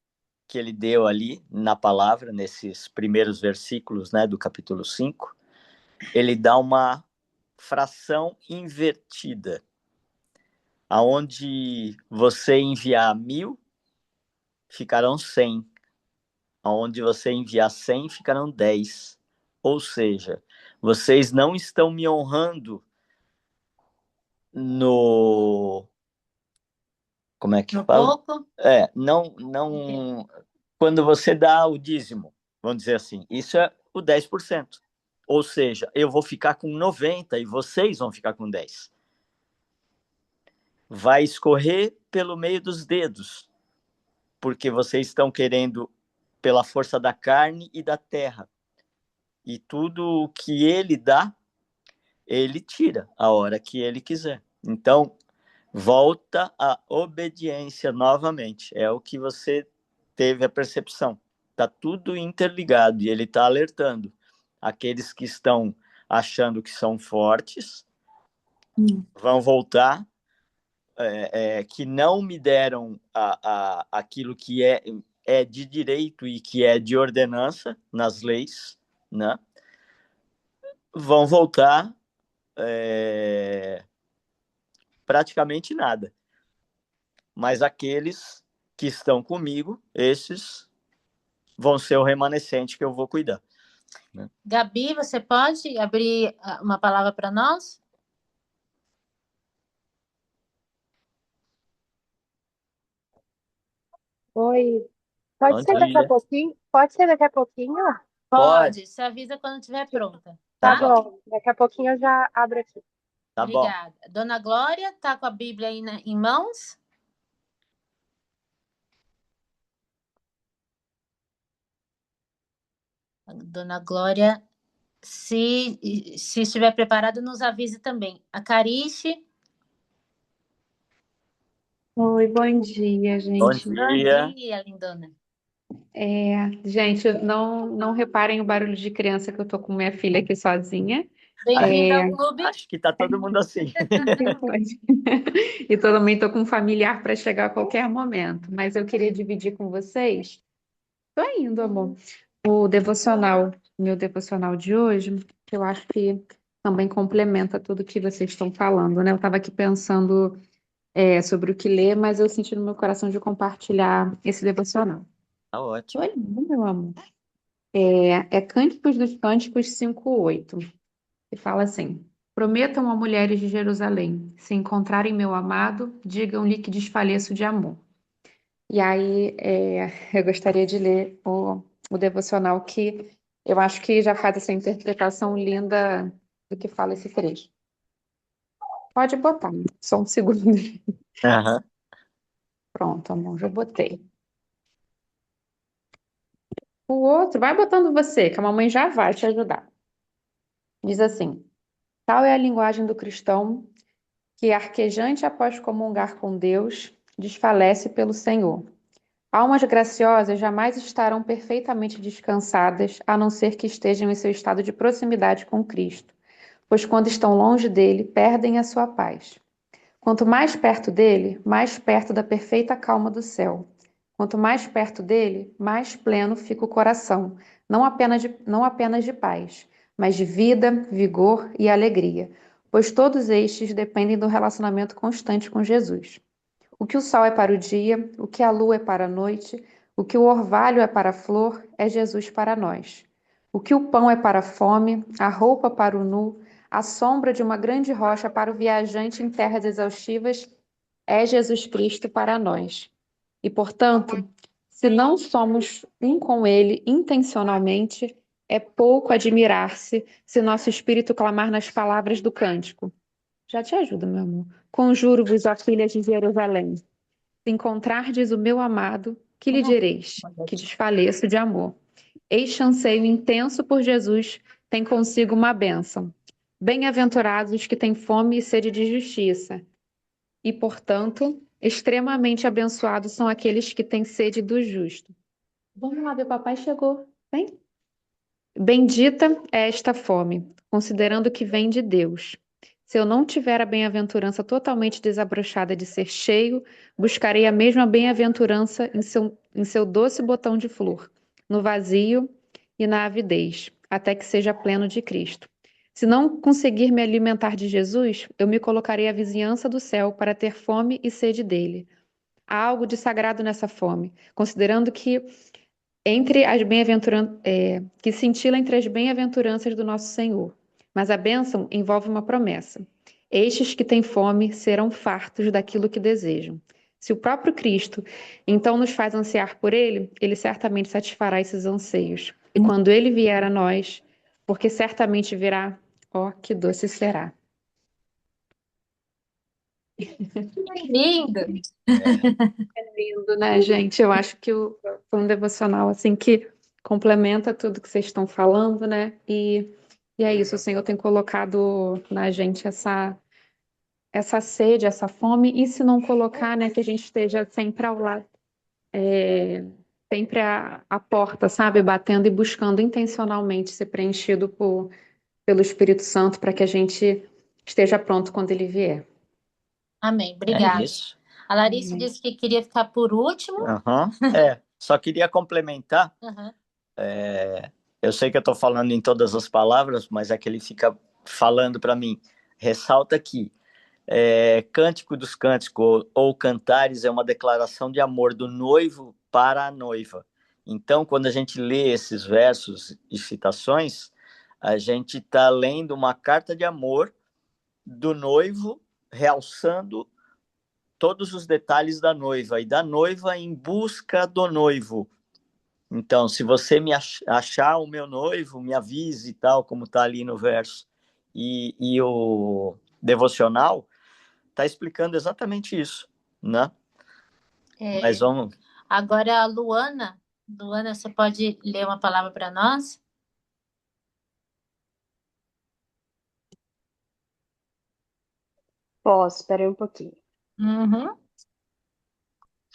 que ele deu ali na palavra, nesses primeiros versículos, né, do capítulo 5. Ele dá uma fração invertida, aonde você enviar 1.000, ficarão 100. Aonde você enviar 100, ficarão 10. Ou seja, vocês não estão me honrando no... Como é que No fala? pouco? Não... Quando você dá o dízimo, vamos dizer assim, isso é o 10%. Ou seja, eu vou ficar com 90 e vocês vão ficar com 10. Vai escorrer pelo meio dos dedos, porque vocês estão querendo pela força da carne e da terra. E tudo o que ele dá, ele tira a hora que ele quiser. Então, volta a obediência novamente. É o que você teve a percepção. Está tudo interligado e ele está alertando aqueles que estão achando que são fortes, vão voltar, que não me deram aquilo que é de direito e que é de ordenança nas leis, né? Vão voltar praticamente nada. Mas aqueles que estão comigo, esses vão ser o remanescente que eu vou cuidar. Né? Gabi, você pode abrir uma palavra para nós? Oi. Pode ser daqui a pouquinho? Pode ser daqui a pouquinho? Pode. Você avisa quando estiver pronta. Tá bom. Daqui a pouquinho eu já abro aqui. Tá Obrigada. bom. Dona Glória, tá com a Bíblia aí em mãos? Dona Glória, se estiver preparada, nos avise também. A Carice. Oi, bom dia, gente. Bom dia. Bom dia, lindona. Gente, não reparem o barulho de criança que eu tô com minha filha aqui sozinha. Bem-vinda ao clube. Acho que tá todo mundo assim. E também tô com um familiar para chegar a qualquer momento. Mas eu queria dividir com vocês. Tô indo, amor. O devocional, meu devocional de hoje, que eu acho que também complementa tudo que vocês estão falando, né? Eu estava aqui pensando sobre o que ler, mas eu senti no meu coração de compartilhar esse devocional. Tá ótimo. Olha, meu amor. É Cânticos dos Cânticos 5:8, que fala assim: Prometam a mulheres de Jerusalém, se encontrarem meu amado, digam-lhe que desfaleço de amor. E aí, eu gostaria de ler o devocional que eu acho que já faz essa interpretação linda do que fala esse trecho. Pode botar, só um segundo. Aham. Pronto, amor, já botei. O outro, vai botando você, que a mamãe já vai te ajudar. Diz assim: Tal é a linguagem do cristão que, arquejante após comungar com Deus, desfalece pelo Senhor. Almas graciosas jamais estarão perfeitamente descansadas, a não ser que estejam em seu estado de proximidade com Cristo, pois quando estão longe dele, perdem a sua paz. Quanto mais perto dele, mais perto da perfeita calma do céu. Quanto mais perto dele, mais pleno fica o coração, não apenas de paz, mas de vida, vigor e alegria, pois todos estes dependem do relacionamento constante com Jesus. O que o sol é para o dia, o que a lua é para a noite, o que o orvalho é para a flor, é Jesus para nós. O que o pão é para a fome, a roupa para o nu, a sombra de uma grande rocha para o viajante em terras exaustivas, é Jesus Cristo para nós. E, portanto, se não somos um com Ele intencionalmente, é pouco admirar-se se nosso espírito clamar nas palavras do cântico. Já te ajudo, meu amor. Conjuro-vos, ó filhas de Jerusalém, se encontrardes o meu amado, que lhe direis? Que desfaleço de amor. Este anseio intenso por Jesus tem consigo uma bênção. Bem-aventurados os que têm fome e sede de justiça. E, portanto, extremamente abençoados são aqueles que têm sede do justo. Vamos lá, meu papai chegou. Vem. Bendita é esta fome, considerando que vem de Deus. Se eu não tiver a bem-aventurança totalmente desabrochada de ser cheio, buscarei a mesma bem-aventurança em seu doce botão de flor, no vazio e na avidez, até que seja pleno de Cristo. Se não conseguir me alimentar de Jesus, eu me colocarei à vizinhança do céu para ter fome e sede dele. Há algo de sagrado nessa fome, considerando que cintila entre as bem-aventuranças do nosso Senhor. Mas a bênção envolve uma promessa. Estes que têm fome serão fartos daquilo que desejam. Se o próprio Cristo então nos faz ansiar por Ele, Ele certamente satisfará esses anseios. E quando Ele vier a nós, porque certamente virá, ó, que doce será. Lindo! É lindo, né, gente? Eu acho que foi um devocional assim que complementa tudo que vocês estão falando, né? E é isso, o Senhor tem colocado na gente essa sede, essa fome, e se não colocar, né, que a gente esteja sempre ao lado, sempre à porta, sabe? Batendo e buscando intencionalmente ser preenchido pelo Espírito Santo para que a gente esteja pronto quando ele vier. Amém, É obrigada. isso. A Larissa disse que queria ficar por último. Aham. Só queria complementar. Uhum. Eu sei que eu estou falando em todas as palavras, mas é que ele fica falando para mim. Ressalta que Cântico dos Cânticos ou Cantares é uma declaração de amor do noivo para a noiva. Então, quando a gente lê esses versos e citações, a gente está lendo uma carta de amor do noivo, realçando todos os detalhes da noiva, e da noiva em busca do noivo. Então, se você me achar o meu noivo, me avise e tal, como está ali no verso. E o devocional está explicando exatamente isso, né? Mas vamos... Agora, a Luana, você pode ler uma palavra para nós? Posso, espera aí um pouquinho. Uhum.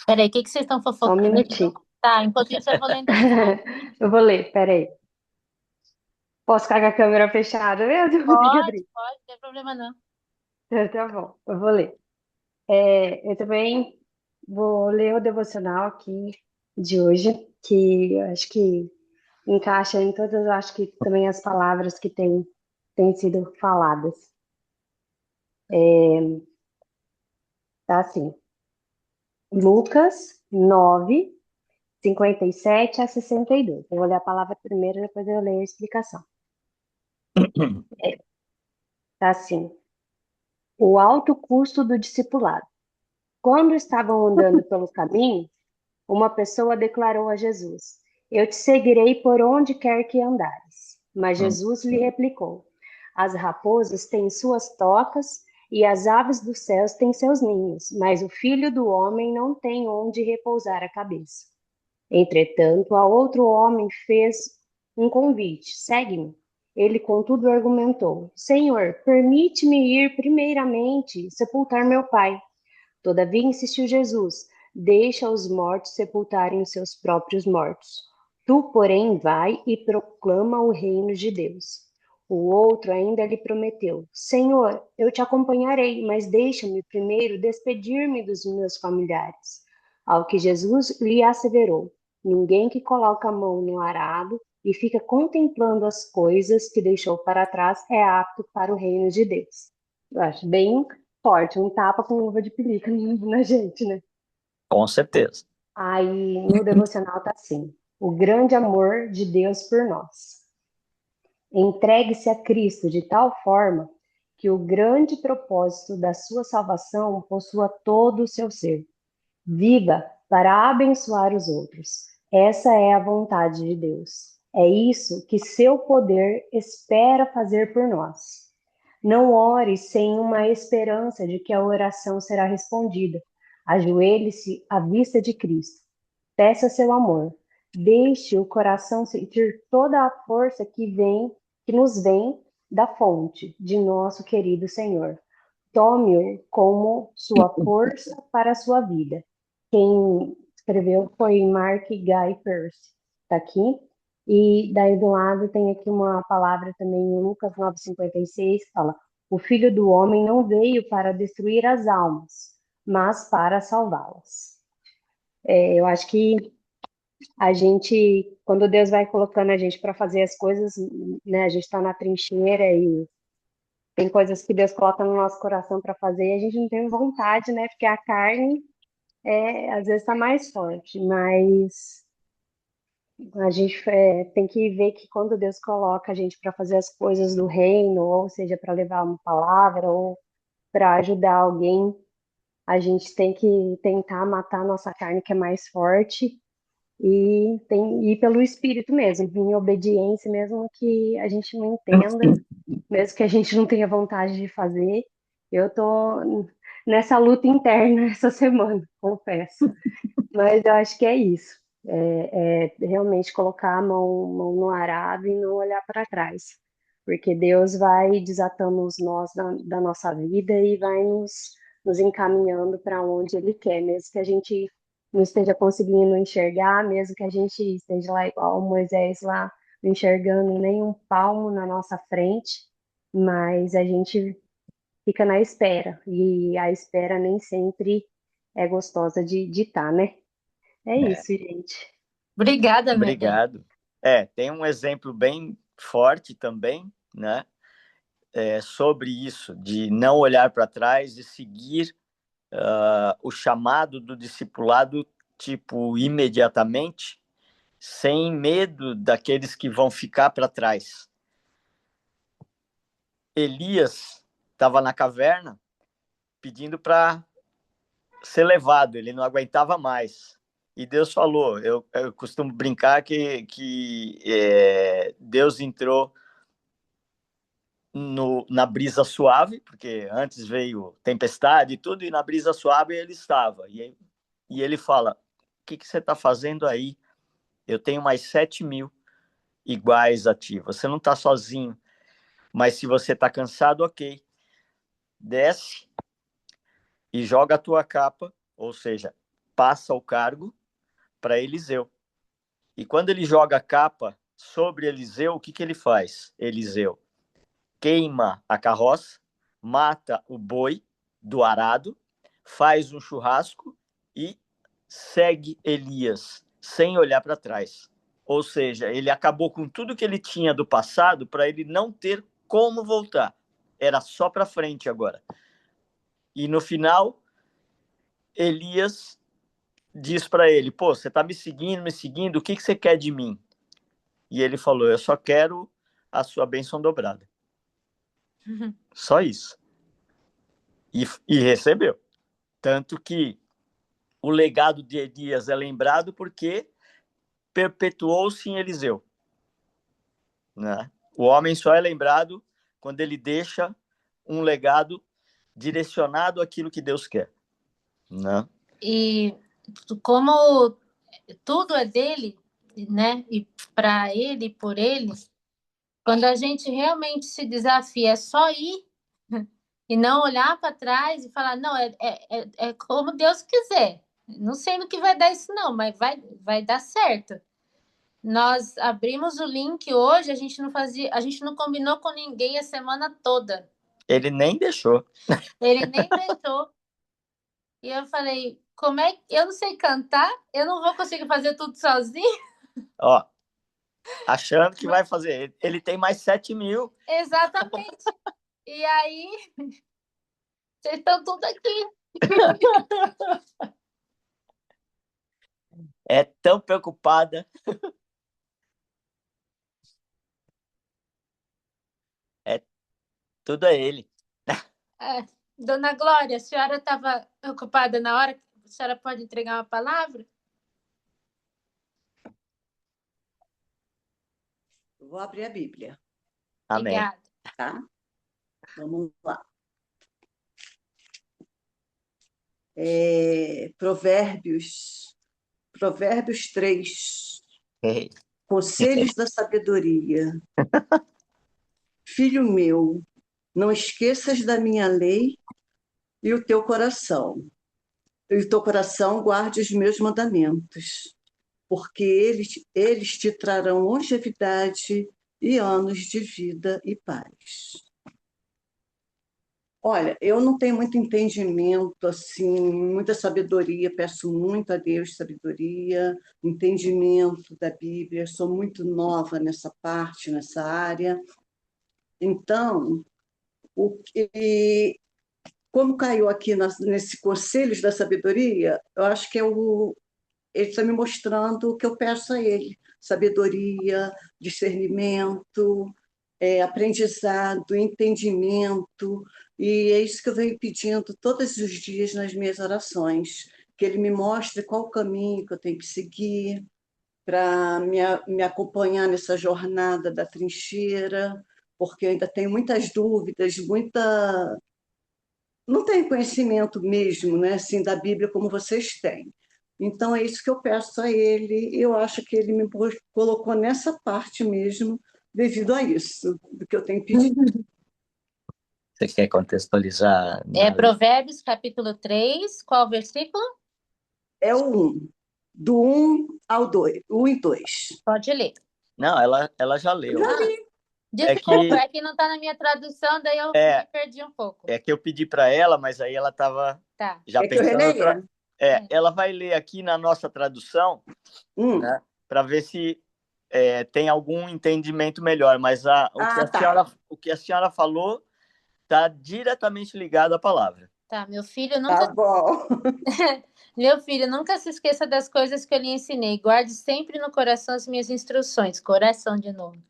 Peraí, o que vocês estão Só um fofocando? minutinho. Tá, enquanto isso eu vou lendo. Eu vou ler, espera aí. Posso ficar com a câmera fechada mesmo? Vou ter que abrir. Pode, não tem problema não. Tá bom, eu vou ler. Eu também vou ler o devocional aqui de hoje, que eu acho que encaixa em todas, acho que também as palavras que têm sido faladas. Tá assim, Lucas 9, 57 a 62. Eu vou ler a palavra primeiro, depois eu leio a explicação. Tá assim: o alto custo do discipulado. Quando estavam andando pelo caminho, uma pessoa declarou a Jesus: Eu te seguirei por onde quer que andares. Mas Jesus lhe replicou: As raposas têm suas tocas e as aves dos céus têm seus ninhos, mas o filho do homem não tem onde repousar a cabeça. Entretanto, a outro homem fez um convite: Segue-me. Ele, contudo, argumentou: Senhor, permite-me ir primeiramente sepultar meu pai. Todavia insistiu Jesus: Deixa os mortos sepultarem os seus próprios mortos. Tu, porém, vai e proclama o reino de Deus. O outro ainda lhe prometeu: Senhor, eu te acompanharei, mas deixa-me primeiro despedir-me dos meus familiares. Ao que Jesus lhe asseverou: Ninguém que coloca a mão no arado e fica contemplando as coisas que deixou para trás é apto para o reino de Deus. Eu acho bem forte, um tapa com luva de pelica na gente, né? Com certeza. Aí no devocional tá assim: o grande amor de Deus por nós. Entregue-se a Cristo de tal forma que o grande propósito da sua salvação possua todo o seu ser. Viva para abençoar os outros. Essa é a vontade de Deus. É isso que seu poder espera fazer por nós. Não ore sem uma esperança de que a oração será respondida. Ajoelhe-se à vista de Cristo. Peça seu amor. Deixe o coração sentir toda a força que nos vem da fonte de nosso querido Senhor. Tome-o como sua força para a sua vida. Quem escreveu foi Mark Guy Pearce. Está aqui. E daí do lado tem aqui uma palavra também em Lucas 9,56, que fala: O Filho do Homem não veio para destruir as almas, mas para salvá-las. Eu acho que a gente, quando Deus vai colocando a gente para fazer as coisas, né, a gente está na trincheira e tem coisas que Deus coloca no nosso coração para fazer e a gente não tem vontade, né, porque a carne às vezes está mais forte, mas a gente tem que ver que quando Deus coloca a gente para fazer as coisas do reino, ou seja, para levar uma palavra ou para ajudar alguém, a gente tem que tentar matar a nossa carne que é mais forte e ir pelo Espírito mesmo, em obediência, mesmo que a gente não entenda, mesmo que a gente não tenha vontade de fazer. Eu tô nessa luta interna essa semana, confesso. Mas eu acho que é isso. Realmente colocar a mão no arado e não olhar para trás. Porque Deus vai desatando os nós da nossa vida e vai nos encaminhando para onde Ele quer, mesmo que a gente não esteja conseguindo enxergar, mesmo que a gente esteja lá igual Moisés lá, não enxergando nem um palmo na nossa frente, mas a gente fica na espera. E a espera nem sempre é gostosa de estar, né? É isso, gente. Obrigada, Mary. Obrigado. Tem um exemplo bem forte também, né? Sobre isso, de não olhar para trás e seguir o chamado do discipulado, tipo, imediatamente, sem medo daqueles que vão ficar para trás. Elias estava na caverna pedindo para ser levado, ele não aguentava mais. E Deus falou, eu costumo brincar que Deus entrou na brisa suave, porque antes veio tempestade e tudo, e na brisa suave ele estava. E ele fala: o que você está fazendo aí? Eu tenho mais 7.000 iguais a ti. Você não está sozinho. Mas se você está cansado, ok. Desce e joga a tua capa, ou seja, passa o cargo para Eliseu. E quando ele joga a capa sobre Eliseu, o que ele faz? Eliseu queima a carroça, mata o boi do arado, faz um churrasco e segue Elias, sem olhar para trás. Ou seja, ele acabou com tudo que ele tinha do passado para ele não ter como voltar. Era só para frente agora. E no final, Elias diz para ele, pô, você está me seguindo, o que você quer de mim? E ele falou, eu só quero a sua bênção dobrada. Só isso. E recebeu. Tanto que o legado de Elias é lembrado porque perpetuou-se em Eliseu. Né? O homem só é lembrado quando ele deixa um legado direcionado àquilo que Deus quer. Né? E como tudo é dele, né? E para ele, por ele, quando a gente realmente se desafia, é só ir e não olhar para trás e falar, não, é como Deus quiser. Não sei no que vai dar isso, não, mas vai dar certo. Nós abrimos o link hoje, a gente não combinou com ninguém a semana toda. Ele nem deixou. Ele nem deixou. E eu falei, como é que eu não sei cantar? Eu não vou conseguir fazer tudo sozinho? Ó, achando que vai fazer. Ele tem mais 7.000. Exatamente. E aí, vocês estão tudo aqui. É tão preocupada. Tudo é ele. Dona Glória, a senhora estava ocupada na hora? A senhora pode entregar uma palavra? Vou abrir a Bíblia. Amém. Obrigada. Tá? Vamos lá. Provérbios 3. Conselhos da sabedoria. Filho meu, não esqueças da minha lei e o teu coração. E o teu coração guarde os meus mandamentos, porque eles te trarão longevidade e anos de vida e paz. Olha, eu não tenho muito entendimento, assim, muita sabedoria, peço muito a Deus sabedoria, entendimento da Bíblia, sou muito nova nessa parte, nessa área. Então, como caiu aqui nesse Conselhos da Sabedoria, eu acho que ele está me mostrando o que eu peço a ele: sabedoria, discernimento, aprendizado, entendimento, e é isso que eu venho pedindo todos os dias nas minhas orações, que ele me mostre qual o caminho que eu tenho que seguir para me acompanhar nessa jornada da trincheira, porque eu ainda tenho muitas dúvidas, não tenho conhecimento mesmo, né, assim, da Bíblia como vocês têm. Então, é isso que eu peço a ele, e eu acho que ele me colocou nessa parte mesmo, devido a isso, do que eu tenho pedido. Você quer contextualizar? Provérbios, capítulo 3, qual versículo? É o 1, do 1 ao 2, 1 e 2. Pode ler. Não, ela já leu. Já li. Desculpa, é que não está na minha tradução, daí eu me perdi um pouco. É que eu pedi para ela, mas aí ela estava já pensando. Ela vai ler aqui na nossa tradução, né, para ver se tem algum entendimento melhor. Mas o que a senhora falou está diretamente ligado à palavra. Tá, meu filho nunca. Tá bom. Meu filho, nunca se esqueça das coisas que eu lhe ensinei. Guarde sempre no coração as minhas instruções. Coração de novo.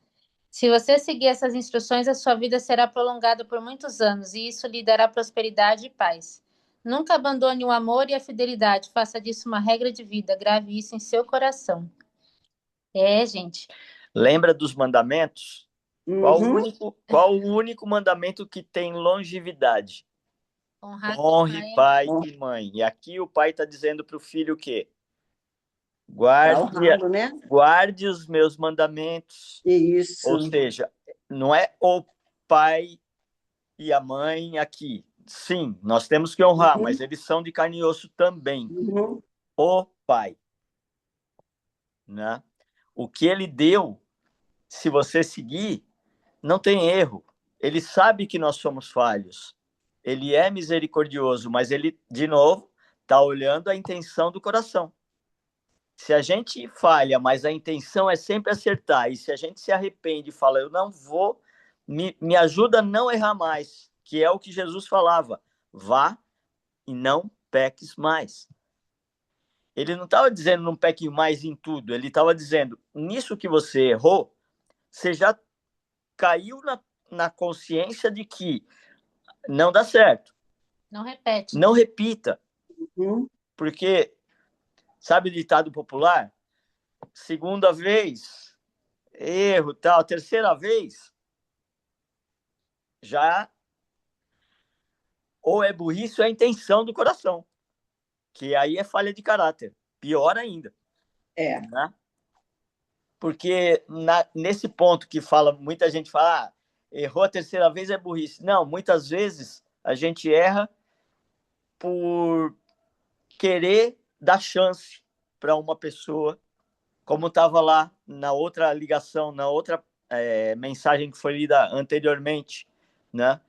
Se você seguir essas instruções, a sua vida será prolongada por muitos anos e isso lhe dará prosperidade e paz. Nunca abandone o amor e a fidelidade. Faça disso uma regra de vida. Grave isso em seu coração. Gente. Lembra dos mandamentos? Qual o único mandamento que tem longevidade? Honre pai e mãe. E aqui o pai está dizendo para o filho o quê? Guarde os meus mandamentos. Isso. Ou seja, não é o pai e a mãe aqui. Sim, nós temos que honrar, mas eles são de carne e osso também. O pai. Né? O que ele deu, se você seguir, não tem erro. Ele sabe que nós somos falhos. Ele é misericordioso, mas ele, de novo, está olhando a intenção do coração. Se a gente falha, mas a intenção é sempre acertar, e se a gente se arrepende e fala, eu não vou, me ajuda a não errar mais, que é o que Jesus falava, vá e não peques mais. Ele não estava dizendo não peque mais em tudo, ele estava dizendo, nisso que você errou, você já caiu na consciência de que não dá certo. Não repete. Não repita. Uhum. Porque, sabe o ditado popular? Segunda vez, erro, tal. Terceira vez, já ou é burrice ou é intenção do coração. Que aí é falha de caráter. Pior ainda. Né? Porque nesse ponto que fala, muita gente fala, errou a terceira vez é burrice. Não, muitas vezes a gente erra por querer dar chance para uma pessoa, como estava lá na outra ligação, na outra mensagem que foi lida anteriormente, né?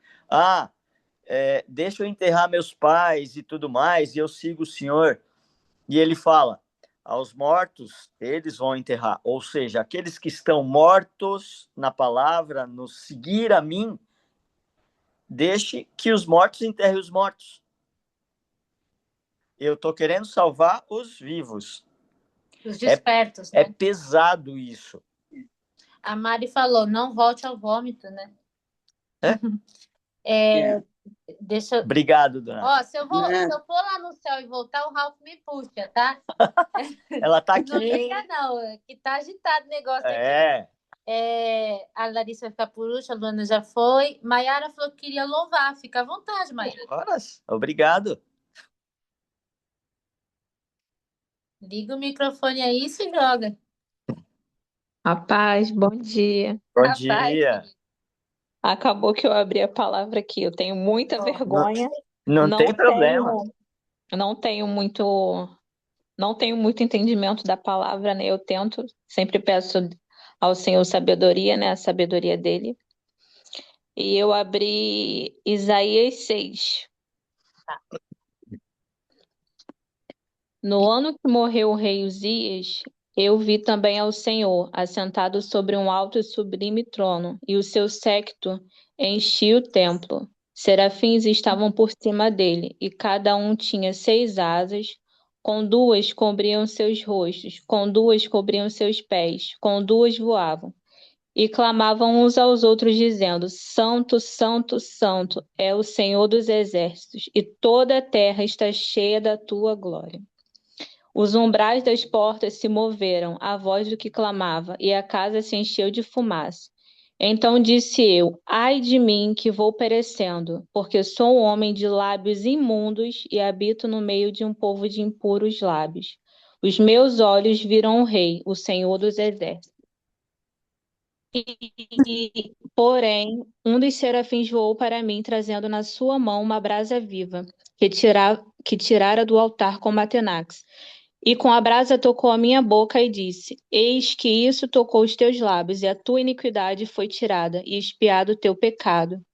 Deixa eu enterrar meus pais e tudo mais, e eu sigo o Senhor. E ele fala, aos mortos, eles vão enterrar. Ou seja, aqueles que estão mortos na palavra, no seguir a mim, deixe que os mortos enterrem os mortos. Eu estou querendo salvar os vivos. Os despertos, né? É pesado isso. A Mari falou, não volte ao vômito, né? Deixa... Obrigado, dona. Se eu for lá no céu e voltar, o Ralph me puxa, tá? Ela tá aqui. Não fica, não, que tá agitado o negócio aqui. A Larissa vai ficar por último, a Luana já foi. Maiara falou que queria louvar. Fica à vontade, Maiara. Obrigado. Liga o microfone aí e se joga. Rapaz, bom dia. Bom dia. Acabou que eu abri a palavra aqui. Eu tenho muita vergonha. Não tem problema. Não tenho muito entendimento da palavra, né? Eu tento, sempre peço ao Senhor sabedoria, né? A sabedoria dele. E eu abri Isaías 6. No ano que morreu o rei Uzias, eu vi também ao Senhor, assentado sobre um alto e sublime trono, e o seu séquito enchia o templo. Serafins estavam por cima dele, e cada um tinha 6 asas, com 2 cobriam seus rostos, com 2 cobriam seus pés, com 2 voavam. E clamavam uns aos outros, dizendo: Santo, Santo, Santo é o Senhor dos exércitos, e toda a terra está cheia da tua glória. Os umbrais das portas se moveram à voz do que clamava, e a casa se encheu de fumaça. Então disse eu: Ai de mim, que vou perecendo, porque sou um homem de lábios imundos e habito no meio de um povo de impuros lábios. Os meus olhos viram o Rei, o Senhor dos exércitos. Porém, um dos serafins voou para mim, trazendo na sua mão uma brasa viva, que tirara do altar com Matenax. E com a brasa tocou a minha boca e disse: Eis que isso tocou os teus lábios, e a tua iniquidade foi tirada, e expiado o teu pecado.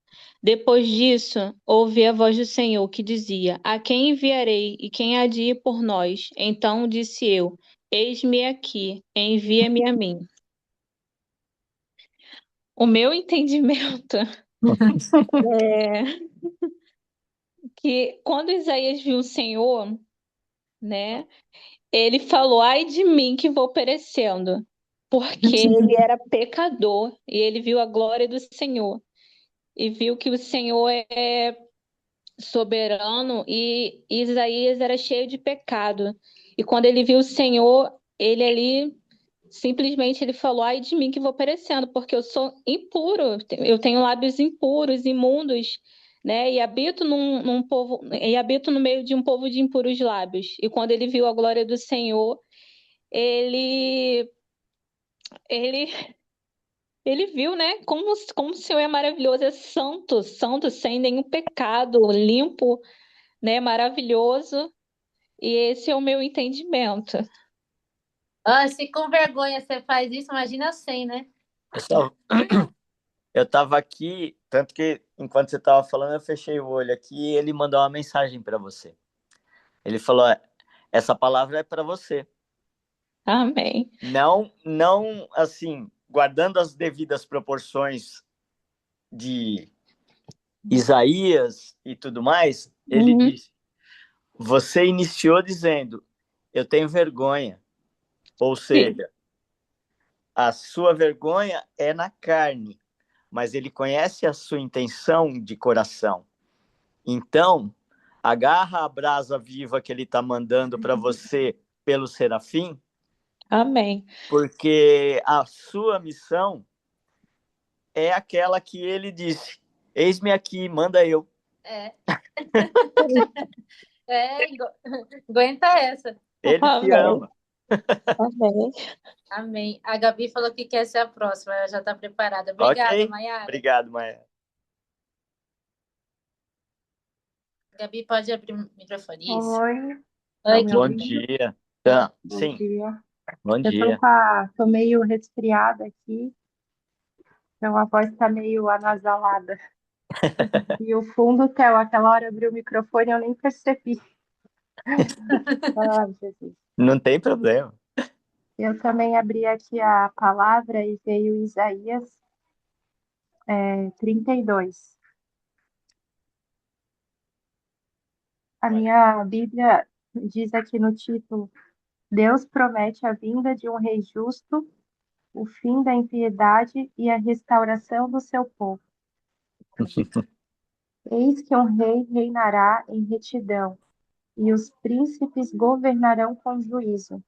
Depois disso, ouvi a voz do Senhor que dizia: A quem enviarei, e quem há de ir por nós? Então disse eu: Eis-me aqui, envia-me a mim. O meu entendimento é que quando Isaías viu o Senhor, né? Ele falou: Ai de mim que vou perecendo, porque ele era pecador e ele viu a glória do Senhor e viu que o Senhor é soberano e Isaías era cheio de pecado. E quando ele viu o Senhor, ele ali simplesmente ele falou: Ai de mim que vou perecendo, porque eu sou impuro, eu tenho lábios impuros, imundos. Né? E habito habito no meio de um povo de impuros lábios. E quando ele viu a glória do Senhor, ele viu, né? Como o Senhor é maravilhoso, é santo, santo, sem nenhum pecado, limpo, né? Maravilhoso. E esse é o meu entendimento. Se com vergonha você faz isso, imagina sem, né? Eu estava aqui, tanto que enquanto você estava falando, eu fechei o olho aqui e ele mandou uma mensagem para você. Ele falou: essa palavra é para você. Amém. Não, assim, guardando as devidas proporções de Isaías e tudo mais, ele disse: você iniciou dizendo: eu tenho vergonha. Ou Sim. seja, a sua vergonha é na carne, mas ele conhece a sua intenção de coração. Então, agarra a brasa viva que ele está mandando para você pelo serafim, Amém. porque a sua missão é aquela que ele disse: eis-me aqui, manda eu. É. Aguenta essa. Ele te Amém. ama. Amém. Amém. A Gabi falou que quer ser a próxima, ela já está preparada. Obrigada, Ok? Mayara. Obrigado, Maia. Gabi, pode abrir o microfone. Isso. Oi, Oi, estão me Bom ouvindo? dia. Bom Sim, dia. bom Eu dia. tô meio resfriada aqui, então a voz está meio anasalada. E o fundo, Theo, aquela hora abriu o microfone, eu nem percebi. Ah, Jesus. Não tem problema. Eu também abri aqui a palavra e veio Isaías 32. A minha Bíblia diz aqui no título: Deus promete a vinda de um rei justo, o fim da impiedade e a restauração do seu povo. Eis que um rei reinará em retidão, e os príncipes governarão com juízo.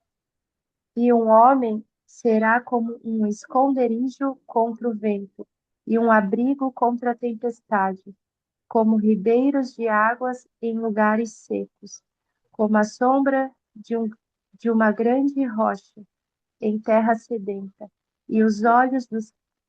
E um homem será como um esconderijo contra o vento, e um abrigo contra a tempestade, como ribeiros de águas em lugares secos, como a sombra de uma grande rocha em terra sedenta. E os olhos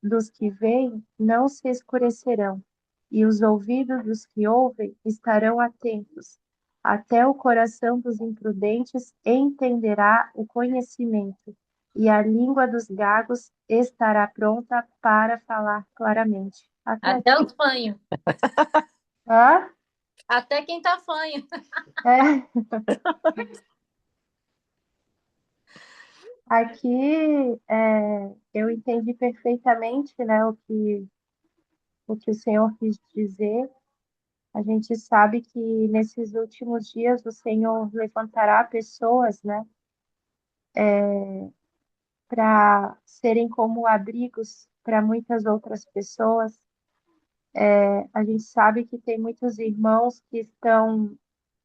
dos que veem não se escurecerão, e os ouvidos dos que ouvem estarão atentos. Até o coração dos imprudentes entenderá o conhecimento, e a língua dos gagos estará pronta para falar claramente. Até os fanhos. Hã? Até quem tá fanho. É. Aqui eu entendi perfeitamente, né, o que o Senhor quis dizer. A gente sabe que nesses últimos dias o Senhor levantará pessoas, né, para serem como abrigos para muitas outras pessoas. A gente sabe que tem muitos irmãos que estão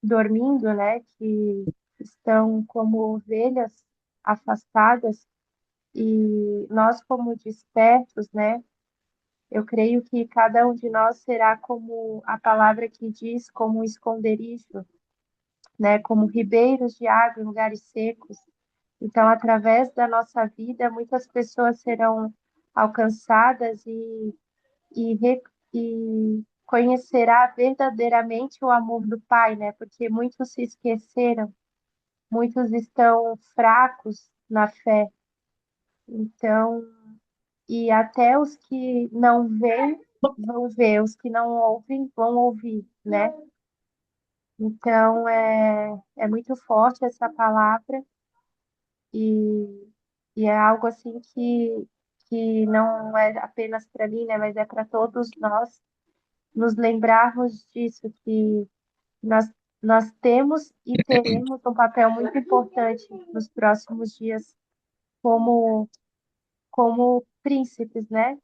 dormindo, né, que estão como ovelhas afastadas, e nós, como despertos, né, eu creio que cada um de nós será como a palavra que diz, como um esconderijo, né, como ribeiros de água em lugares secos. Então, através da nossa vida, muitas pessoas serão alcançadas e conhecerá verdadeiramente o amor do Pai, né? Porque muitos se esqueceram, muitos estão fracos na fé. Então, e até os que não veem vão ver, os que não ouvem vão ouvir, né? Então, é muito forte essa palavra e, e é algo assim que não é apenas para mim, né? Mas é para todos nós nos lembrarmos disso, que nós, nós temos e teremos um papel muito importante nos próximos dias como, como príncipes, né?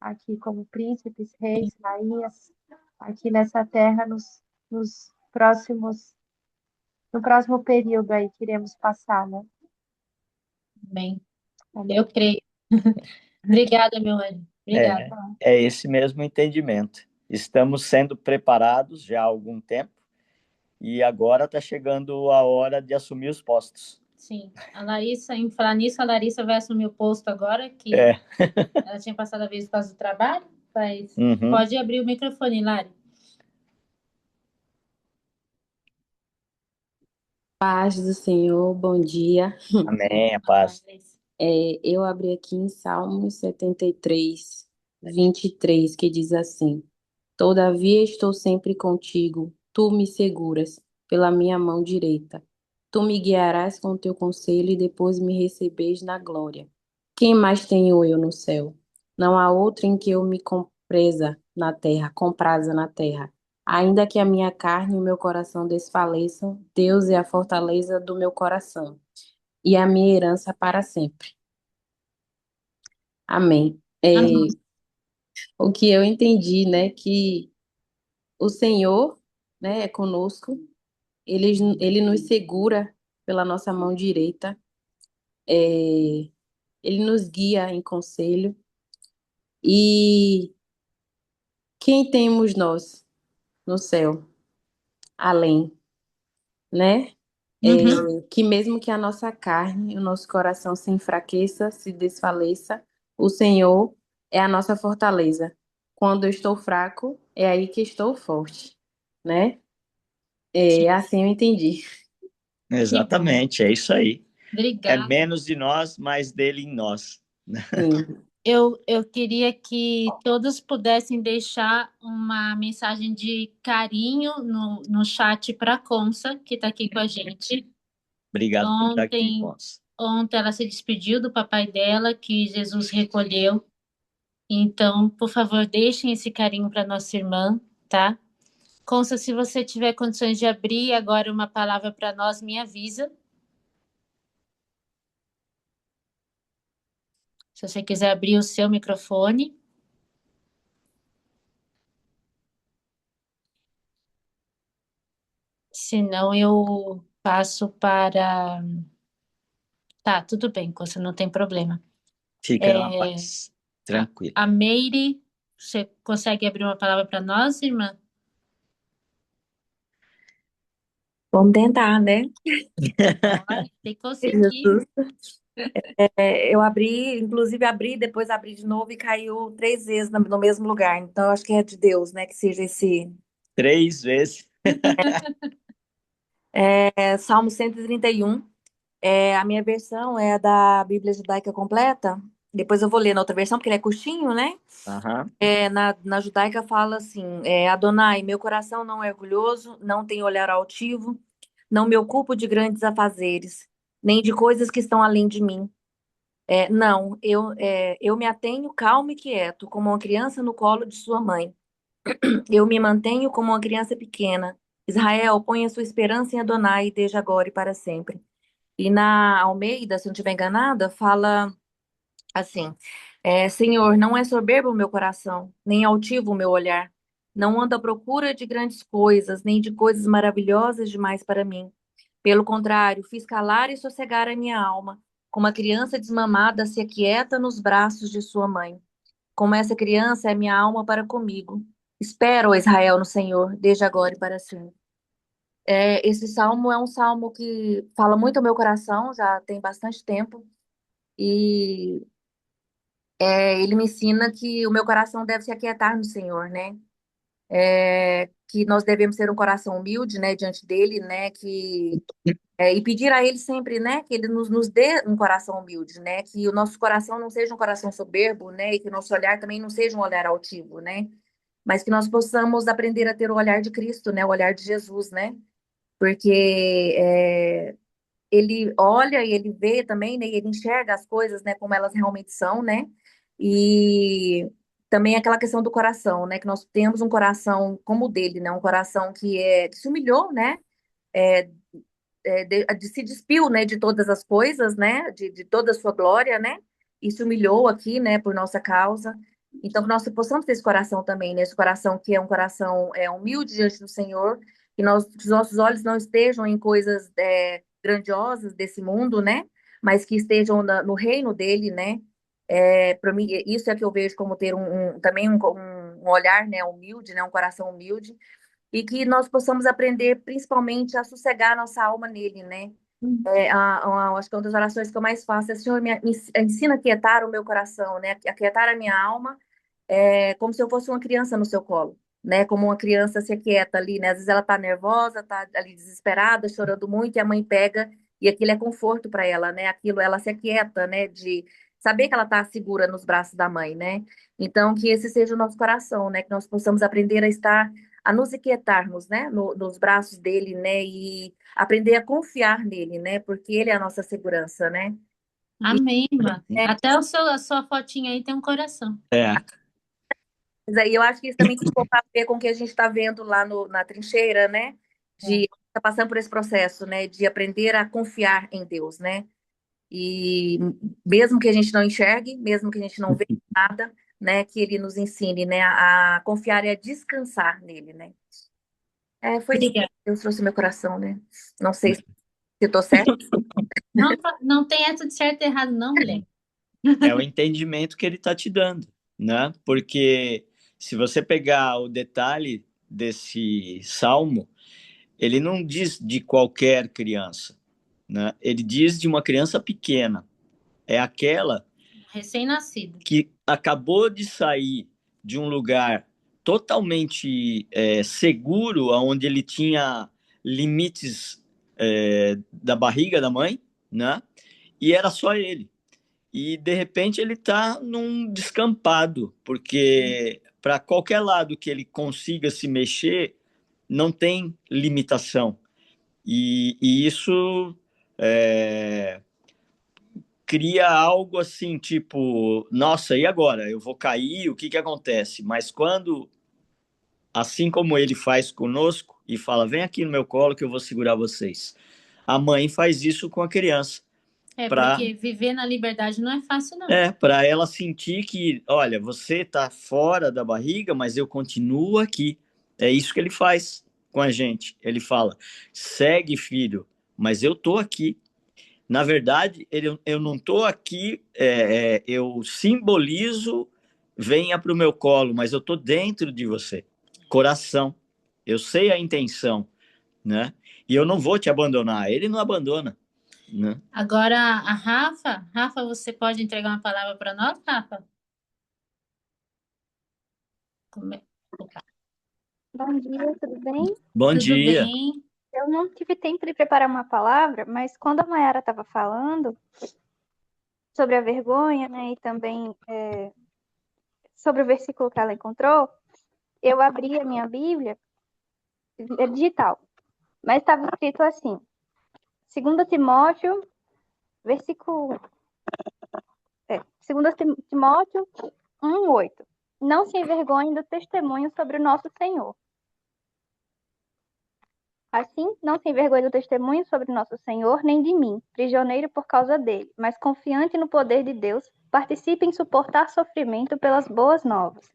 Aqui como príncipes, reis, rainhas, aqui nessa terra nos próximos, no próximo período aí que iremos passar, né? Bem, Amém. eu creio. Obrigada, meu anjo. Obrigada. É esse mesmo entendimento. Estamos sendo preparados já há algum tempo e agora está chegando a hora de assumir os postos. Sim, a Larissa, em falar nisso, a Larissa vai assumir o posto agora, que ela tinha passado a vez por causa do trabalho, mas pode abrir o microfone, Lari. Paz do Senhor, bom dia. Amém, a paz. Eu abri aqui em Salmos 73, 23, que diz assim: Todavia estou sempre contigo, tu me seguras pela minha mão direita. Tu me guiarás com teu conselho e depois me recebeis na glória. Quem mais tenho eu no céu? Não há outro em que eu me compraza na terra. Ainda que a minha carne e o meu coração desfaleçam, Deus é a fortaleza do meu coração e a minha herança para sempre. Amém. Amém. O que eu entendi, né, que o Senhor, né, é conosco, ele nos segura pela nossa mão direita, é, ele nos guia em conselho. E quem temos nós no céu, além, né? Uhum. Que mesmo que a nossa carne, o nosso coração se enfraqueça, se desfaleça, o Senhor é a nossa fortaleza. Quando eu estou fraco, é aí que estou forte, né? Assim eu entendi. Que bom. Exatamente, é isso aí. É Obrigada. menos de nós, mais dele em nós. Sim. Eu queria que todos pudessem deixar uma mensagem de carinho no chat para a Consa, que está aqui com a gente. Obrigado por estar aqui, Ontem, Consa. ontem ela se despediu do papai dela, que Jesus recolheu. Então, por favor, deixem esse carinho para nossa irmã, tá? Consa, se você tiver condições de abrir agora uma palavra para nós, me avisa. Se você quiser abrir o seu microfone. Senão eu passo para. Tá, tudo bem, Consa, não tem problema. Fica na paz. Tranquilo. A Meire, você consegue abrir uma palavra para nós, irmã? Vamos tentar, né? Olha, tem que conseguir. Jesus. Eu abri, inclusive abri, depois abri de novo e caiu 3 vezes no mesmo lugar. Então, eu acho que é de Deus, né? Que seja esse. 3 vezes. Salmo 131. A minha versão é a da Bíblia Judaica Completa. Depois eu vou ler na outra versão, porque ele é curtinho, né? Aham. Na judaica fala assim: Adonai, meu coração não é orgulhoso, não tem olhar altivo, não me ocupo de grandes afazeres, nem de coisas que estão além de mim. Não, eu me atenho calmo e quieto, como uma criança no colo de sua mãe. Eu me mantenho como uma criança pequena. Israel, põe a sua esperança em Adonai, desde agora e para sempre. E na Almeida, se eu não estiver enganada, fala assim: Senhor, não é soberbo o meu coração, nem altivo o meu olhar. Não ando à procura de grandes coisas, nem de coisas maravilhosas demais para mim. Pelo contrário, fiz calar e sossegar a minha alma, como a criança desmamada se aquieta nos braços de sua mãe. Como essa criança é minha alma para comigo. Espero, ó Israel, no Senhor, desde agora e para sempre. Esse salmo é um salmo que fala muito ao meu coração, já tem bastante tempo, e ele me ensina que o meu coração deve se aquietar no Senhor, né? Que nós devemos ter um coração humilde, né, diante dele, né, e pedir a ele sempre, né, que ele nos dê um coração humilde, né, que o nosso coração não seja um coração soberbo, né, e que o nosso olhar também não seja um olhar altivo, né, mas que nós possamos aprender a ter o olhar de Cristo, né, o olhar de Jesus, né, porque ele olha e ele vê também, né, e ele enxerga as coisas, né, como elas realmente são, né, e também aquela questão do coração, né, que nós temos um coração como o dele, né, um coração que se humilhou, né, é, se despiu, né, de todas as coisas, né, de toda a sua glória, né, e se humilhou aqui, né, por nossa causa. Então, que nós possamos ter esse coração também, né, esse coração que é um coração humilde diante do Senhor, que os nossos olhos não estejam em coisas grandiosas desse mundo, né, mas que estejam no reino dele, né. Para mim, isso é que eu vejo como ter também um olhar, né, humilde, né, um coração humilde, e que nós possamos aprender principalmente a sossegar nossa alma nele, né? Acho que uma das orações que eu mais faço é: Senhor, me ensina a quietar o meu coração, né? A quietar a minha alma, como se eu fosse uma criança no seu colo, né? Como uma criança se aquieta ali, né? Às vezes ela tá nervosa, tá ali desesperada, chorando muito, e a mãe pega, e aquilo é conforto para ela, né? Aquilo, ela se aquieta, né? De saber que ela tá segura nos braços da mãe, né? Então, que esse seja o nosso coração, né? Que nós possamos aprender a nos aquietarmos, né? Nos braços dele, né? E aprender a confiar nele, né? Porque ele é a nossa segurança, né? Amém, irmã. Até a sua fotinha aí tem um coração. Mas aí eu acho que isso também tem um pouco a ver com o que a gente está vendo lá na trincheira, né? De tá passando por esse processo, né? De aprender a confiar em Deus, né? E mesmo que a gente não enxergue, mesmo que a gente não veja nada, né? Que Ele nos ensine, né? A confiar e a descansar nele, né? Foi isso que Obrigada. Deus trouxe no meu coração, né? Não sei se eu tô certo. Não, não tem essa de certo e errado, não, Milene. É o entendimento que ele está te dando, né? Porque se você pegar o detalhe desse salmo, ele não diz de qualquer criança, né? Ele diz de uma criança pequena. É aquela Recém-nascido. que acabou de sair de um lugar totalmente seguro, onde ele tinha limites da barriga da mãe, né? E era só ele. E de repente ele está num descampado, porque para qualquer lado que ele consiga se mexer, não tem limitação. E isso cria algo assim, tipo, nossa, e agora? Eu vou cair, o que que acontece? Mas quando, assim como ele faz conosco e fala, vem aqui no meu colo que eu vou segurar vocês. A mãe faz isso com a criança. Porque viver na liberdade não é fácil, não. Para ela sentir que, olha, você está fora da barriga, mas eu continuo aqui. É isso que ele faz com a gente. Ele fala, segue, filho, mas eu tô aqui. Na verdade, eu não estou aqui, eu simbolizo, venha para o meu colo, mas eu estou dentro de você, coração. Eu sei a intenção, né? E eu não vou te abandonar. Ele não abandona, né? Agora, a Rafa, você pode entregar uma palavra para nós, Rafa? Opa. Bom dia, tudo bem? Bom Tudo dia. bem? Eu não tive tempo de preparar uma palavra, mas quando a Mayara estava falando sobre a vergonha, né, e também sobre o versículo que ela encontrou, eu abri a minha Bíblia, é digital, mas estava escrito assim, 2 Timóteo, versículo... 2 Timóteo 1:8. Não se envergonhe do testemunho sobre o nosso Senhor. Assim, não se envergonhe do testemunho sobre nosso Senhor, nem de mim, prisioneiro por causa dele, mas confiante no poder de Deus, participe em suportar sofrimento pelas boas novas.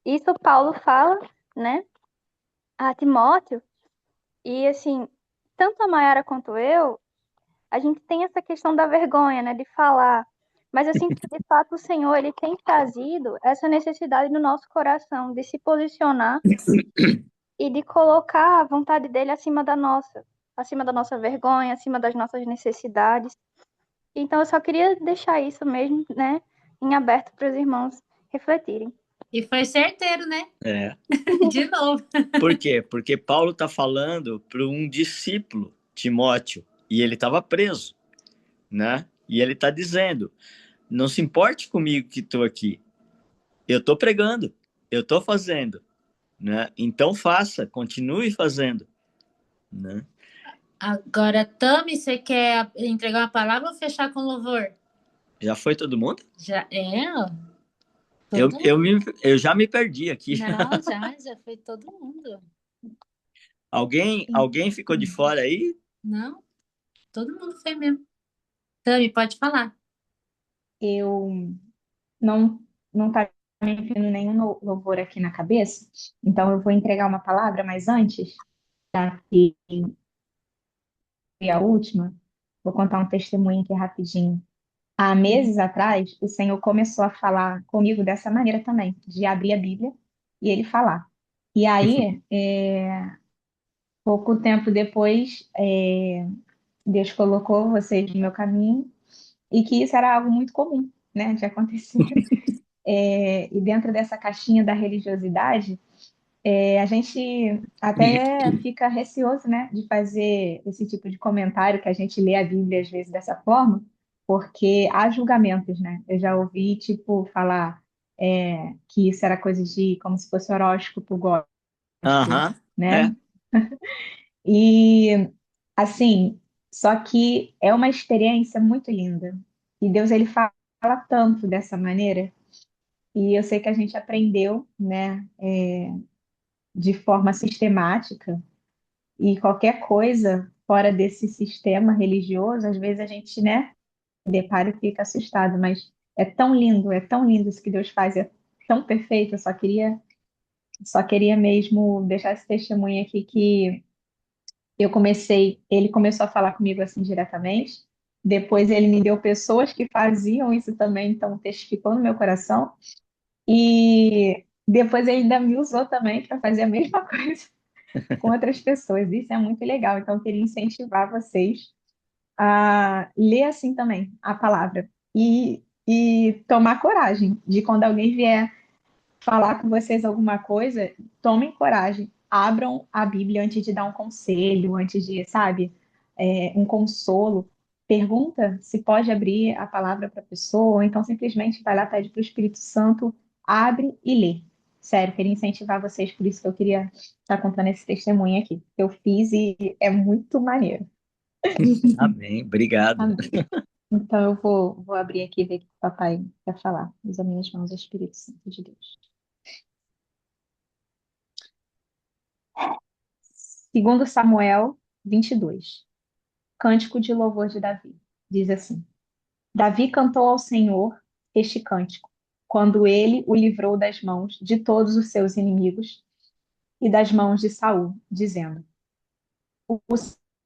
Isso Paulo fala, né, a Timóteo, e assim, tanto a Mayara quanto eu, a gente tem essa questão da vergonha, né, de falar, mas eu sinto que, de fato, o Senhor, ele tem trazido essa necessidade no nosso coração de se posicionar e de colocar a vontade dele acima da nossa vergonha, acima das nossas necessidades. Então, eu só queria deixar isso mesmo, né, em aberto para os irmãos refletirem. E foi certeiro, né? De novo. Por quê? Porque Paulo está falando para um discípulo, Timóteo, e ele estava preso, né? E ele está dizendo, não se importe comigo que estou aqui. Eu estou pregando, eu estou fazendo, né? Então faça, continue fazendo, né? Agora, Tami, você quer entregar uma palavra ou fechar com louvor? Já foi todo mundo? Já ó. Eu já me perdi aqui. Não, já foi todo mundo. Alguém ficou de fora aí? Não, todo mundo foi mesmo. Tami, pode falar. Eu não tá me vindo nenhum louvor aqui na cabeça, então eu vou entregar uma palavra, mas antes, e a última, vou contar um testemunho aqui rapidinho. Há meses atrás, o Senhor começou a falar comigo dessa maneira também, de abrir a Bíblia e ele falar. E aí, pouco tempo depois, Deus colocou vocês no meu caminho e que isso era algo muito comum, né, de acontecer. E dentro dessa caixinha da religiosidade, a gente até fica receoso, né, de fazer esse tipo de comentário, que a gente lê a Bíblia às vezes dessa forma, porque há julgamentos, né? Eu já ouvi, tipo, falar que isso era coisa de, como se fosse horóscopo gospel, né? E, assim, só que é uma experiência muito linda. E Deus, ele fala tanto dessa maneira. E eu sei que a gente aprendeu, né, de forma sistemática, e qualquer coisa fora desse sistema religioso, às vezes a gente, né, depara e fica assustado, mas é tão lindo isso que Deus faz, é tão perfeito. Eu só queria mesmo deixar esse testemunho aqui que ele começou a falar comigo assim diretamente. Depois ele me deu pessoas que faziam isso também, então testificou no meu coração. E depois ele ainda me usou também para fazer a mesma coisa com outras pessoas. Isso é muito legal. Então eu queria incentivar vocês a ler assim também a palavra e tomar coragem de quando alguém vier falar com vocês alguma coisa, tomem coragem, abram a Bíblia antes de dar um conselho, antes de, sabe, um consolo. Pergunta se pode abrir a palavra para a pessoa, ou então simplesmente vai lá, pede para o Espírito Santo, abre e lê. Sério, queria incentivar vocês, por isso que eu queria estar contando esse testemunho aqui. Eu fiz e é muito maneiro. Amém, obrigado. Amém. Então eu vou abrir aqui e ver o que o papai quer falar. Usa minhas mãos, ao Espírito Santo de Deus. Segundo Samuel 22, Cântico de louvor de Davi. Diz assim: Davi cantou ao Senhor este cântico, quando ele o livrou das mãos de todos os seus inimigos e das mãos de Saul, dizendo: O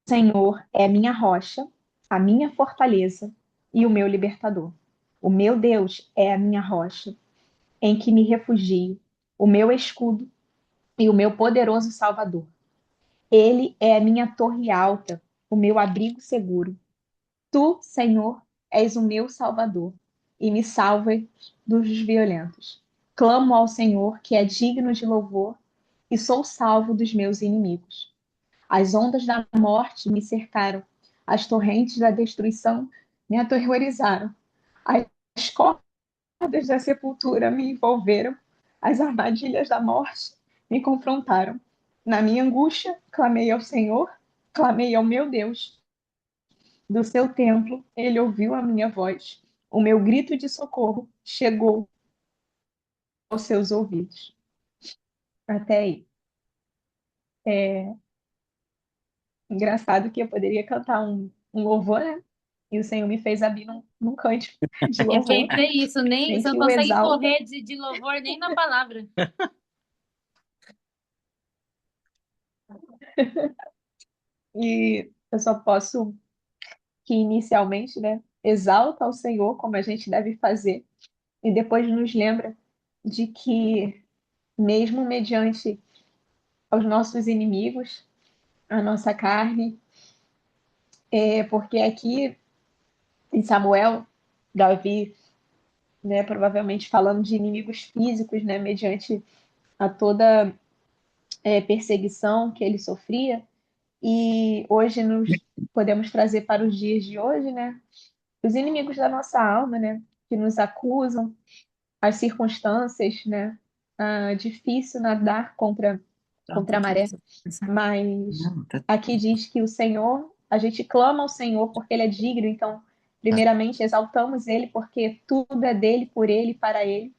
Senhor é minha rocha, a minha fortaleza e o meu libertador. O meu Deus é a minha rocha, em que me refugio, o meu escudo e o meu poderoso Salvador. Ele é a minha torre alta, o meu abrigo seguro. Tu, Senhor, és o meu Salvador e me salvas dos violentos. Clamo ao Senhor, que é digno de louvor, e sou salvo dos meus inimigos. As ondas da morte me cercaram, as torrentes da destruição me aterrorizaram. As cordas da sepultura me envolveram, as armadilhas da morte me confrontaram. Na minha angústia, clamei ao Senhor, clamei ao meu Deus. Do seu templo, ele ouviu a minha voz. O meu grito de socorro chegou aos seus ouvidos. Até aí. É engraçado que eu poderia cantar um louvor, né? E o Senhor me fez abrir num cântico de Eu louvor, pensei isso, nem, em você que não o consegue exalta. correr de louvor nem na palavra. E eu só posso que inicialmente, né, exalta ao Senhor como a gente deve fazer, e depois nos lembra de que, mesmo mediante aos nossos inimigos, a nossa carne, porque aqui em Samuel, Davi, né, provavelmente falando de inimigos físicos, né, mediante a toda perseguição que ele sofria, e hoje nos podemos trazer para os dias de hoje, né, os inimigos da nossa alma, né, que nos acusam, as circunstâncias, né, difícil nadar contra a maré, mas aqui diz que o Senhor, a gente clama ao Senhor porque Ele é digno, então, primeiramente, exaltamos Ele porque tudo é dele, por Ele e para Ele,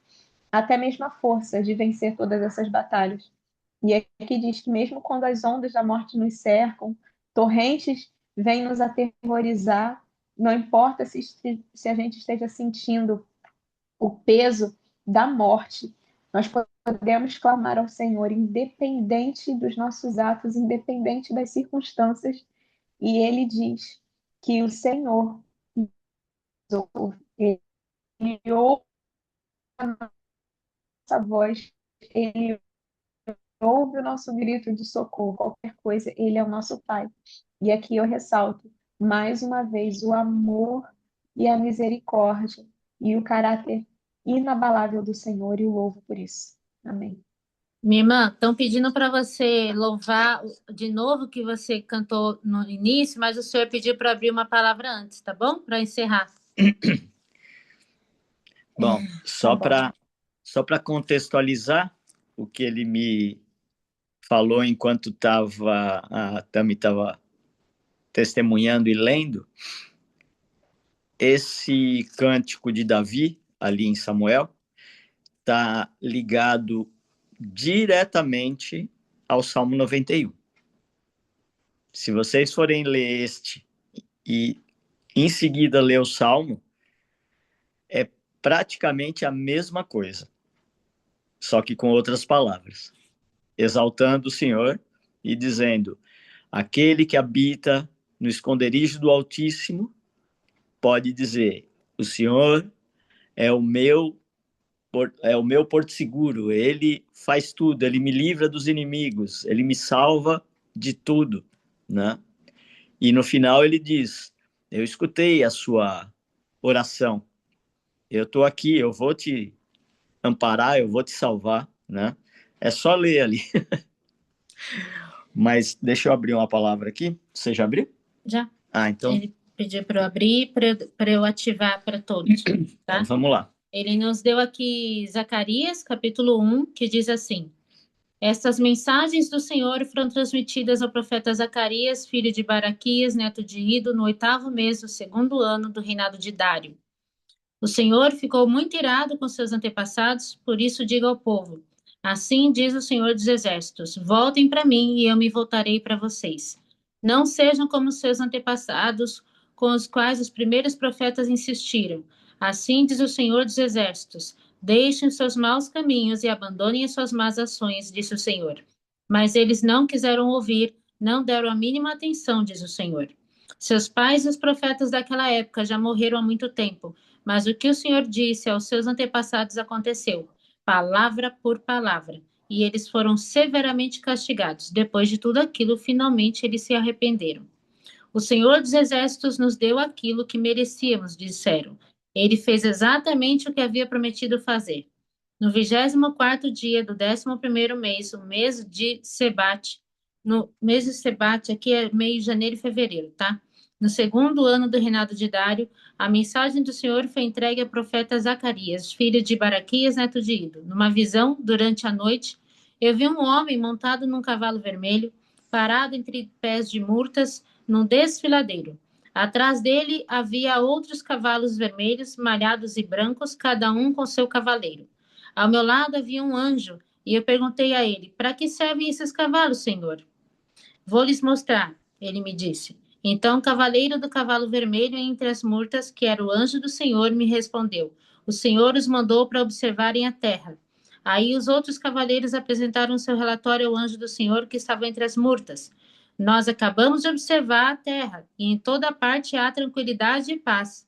até mesmo a força de vencer todas essas batalhas. E aqui diz que mesmo quando as ondas da morte nos cercam, torrentes vêm nos aterrorizar, não importa se a gente esteja sentindo o peso da morte, nós podemos clamar ao Senhor, independente dos nossos atos, independente das circunstâncias, e Ele diz que o Senhor, Ele ouve a nossa voz, Ele ouve o nosso grito de socorro, qualquer coisa, Ele é o nosso Pai. E aqui eu ressalto, mais uma vez, o amor e a misericórdia e o caráter inabalável do Senhor, e o louvo por isso. Amém. Minha irmã, estão pedindo para você louvar de novo que você cantou no início, mas o senhor pediu para abrir uma palavra antes, tá bom? Para encerrar. Bom, só para contextualizar o que ele me falou enquanto a Tami estava testemunhando e lendo, esse cântico de Davi, ali em Samuel, está ligado diretamente ao Salmo 91. Se vocês forem ler este e em seguida ler o Salmo, é praticamente a mesma coisa, só que com outras palavras. Exaltando o Senhor e dizendo: aquele que habita no esconderijo do Altíssimo pode dizer: o Senhor é o meu porto seguro, ele faz tudo, ele me livra dos inimigos, ele me salva de tudo, né? E no final ele diz: eu escutei a sua oração, eu estou aqui, eu vou te amparar, eu vou te salvar, né? É só ler ali. Mas deixa eu abrir uma palavra aqui. Você já abriu? Já. Então. Ele pediu para eu abrir, para eu ativar para todos, tá? Então, vamos lá. Ele nos deu aqui Zacarias, capítulo 1, que diz assim: estas mensagens do Senhor foram transmitidas ao profeta Zacarias, filho de Baraquias, neto de Ido, no 8º mês do 2º ano do reinado de Dário. O Senhor ficou muito irado com seus antepassados, por isso diga ao povo: assim diz o Senhor dos Exércitos: voltem para mim e eu me voltarei para vocês. Não sejam como seus antepassados, com os quais os primeiros profetas insistiram. Assim diz o Senhor dos Exércitos: deixem seus maus caminhos e abandonem as suas más ações, disse o Senhor. Mas eles não quiseram ouvir, não deram a mínima atenção, diz o Senhor. Seus pais e os profetas daquela época já morreram há muito tempo, mas o que o Senhor disse aos seus antepassados aconteceu, palavra por palavra, e eles foram severamente castigados. Depois de tudo aquilo, finalmente eles se arrependeram. O Senhor dos Exércitos nos deu aquilo que merecíamos, disseram. Ele fez exatamente o que havia prometido fazer. No 24º dia do 11º mês, o mês de Sebate, no mês de Sebate, aqui é meio de janeiro e fevereiro, tá? No 2º ano do reinado de Dário, a mensagem do Senhor foi entregue ao profeta Zacarias, filho de Baraquias, neto de Ido. Numa visão, durante a noite, eu vi um homem montado num cavalo vermelho, parado entre pés de murtas, num desfiladeiro. Atrás dele havia outros cavalos vermelhos, malhados e brancos, cada um com seu cavaleiro. Ao meu lado havia um anjo, e eu perguntei a ele: para que servem esses cavalos, Senhor? Vou lhes mostrar, ele me disse. Então o cavaleiro do cavalo vermelho entre as murtas, que era o anjo do Senhor, me respondeu: o Senhor os mandou para observarem a terra. Aí os outros cavaleiros apresentaram seu relatório ao anjo do Senhor que estava entre as murtas. Nós acabamos de observar a terra, e em toda parte há tranquilidade e paz.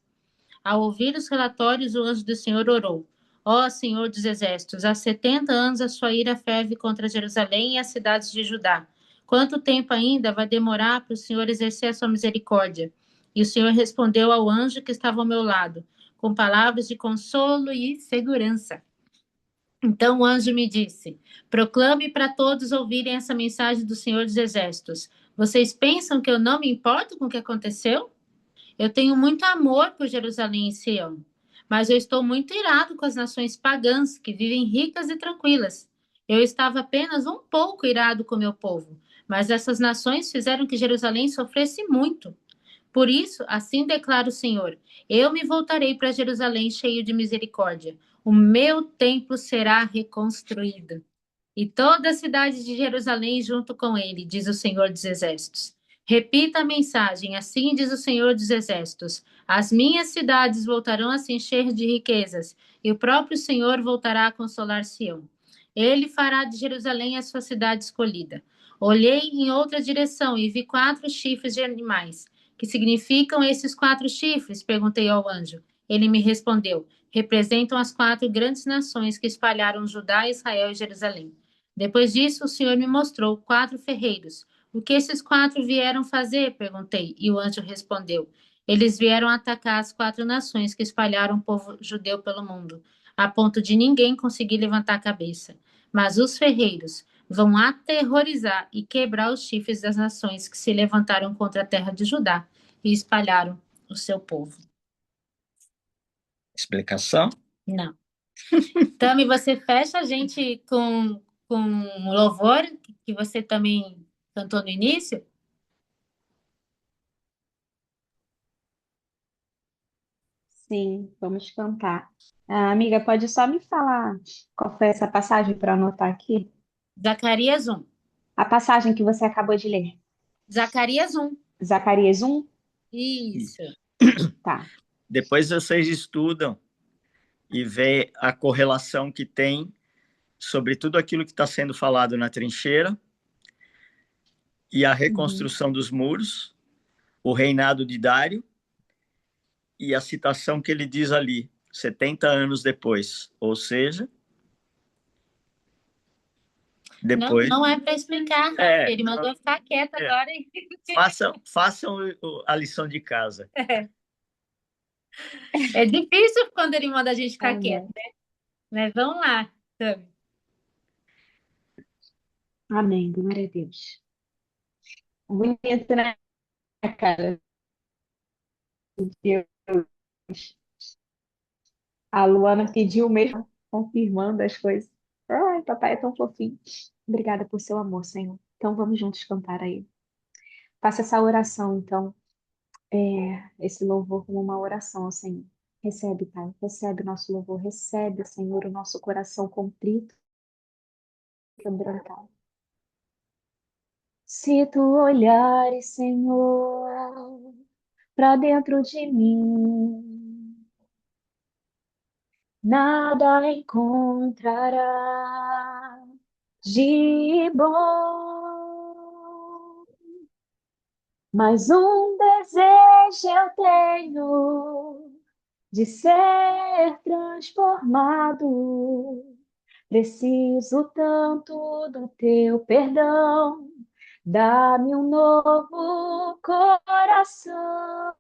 Ao ouvir os relatórios, o anjo do Senhor orou: ó Senhor dos Exércitos, há 70 anos a sua ira ferve contra Jerusalém e as cidades de Judá. Quanto tempo ainda vai demorar para o Senhor exercer a sua misericórdia? E o Senhor respondeu ao anjo que estava ao meu lado, com palavras de consolo e segurança. Então o anjo me disse: proclame para todos ouvirem essa mensagem do Senhor dos Exércitos. Vocês pensam que eu não me importo com o que aconteceu? Eu tenho muito amor por Jerusalém e Sião, mas eu estou muito irado com as nações pagãs que vivem ricas e tranquilas. Eu estava apenas um pouco irado com meu povo, mas essas nações fizeram que Jerusalém sofresse muito. Por isso, assim declara o Senhor: eu me voltarei para Jerusalém cheio de misericórdia. O meu templo será reconstruído. E toda a cidade de Jerusalém junto com ele, diz o Senhor dos Exércitos. Repita a mensagem, assim diz o Senhor dos Exércitos: as minhas cidades voltarão a se encher de riquezas, e o próprio Senhor voltará a consolar Sião. Ele fará de Jerusalém a sua cidade escolhida. Olhei em outra direção e vi 4 chifres de animais. Que significam esses 4 chifres? Perguntei ao anjo. Ele me respondeu: representam as 4 grandes nações que espalharam Judá, Israel e Jerusalém. Depois disso, o Senhor me mostrou 4 ferreiros. O que esses 4 vieram fazer? Perguntei, e o anjo respondeu: eles vieram atacar as 4 nações que espalharam o povo judeu pelo mundo, a ponto de ninguém conseguir levantar a cabeça. Mas os ferreiros vão aterrorizar e quebrar os chifres das nações que se levantaram contra a terra de Judá e espalharam o seu povo. Explicação? Não. Tami, você fecha a gente com louvor, que você também cantou no início? Sim, vamos cantar. Amiga, pode só me falar qual foi essa passagem para anotar aqui? Zacarias 1. A passagem que você acabou de ler. Zacarias 1. Zacarias 1? Isso. Tá. Depois vocês estudam e vê a correlação que tem sobre tudo aquilo que está sendo falado na trincheira e a reconstrução dos muros, o reinado de Dário e a citação que ele diz ali, 70 anos depois. Ou seja, depois... Não é para explicar. Ele mandou ficar quieto agora. Façam a lição de casa. É difícil quando ele manda a gente ficar quieto, né? Mas vamos lá, Tami. Amém, glória a Deus. Bonito, né, cara? Deus. A Luana pediu mesmo, confirmando as coisas. Ai, papai é tão fofinho. Obrigada por seu amor, Senhor. Então vamos juntos cantar aí. Faça essa oração, então, esse louvor como uma oração ao Senhor. Recebe, Pai, recebe o nosso louvor, recebe, Senhor, o nosso coração contrito e quebrantado. Se tu olhares, Senhor, para dentro de mim, nada encontrará de bom. Mas um desejo eu tenho de ser transformado. Preciso tanto do teu perdão. Dá-me um novo coração.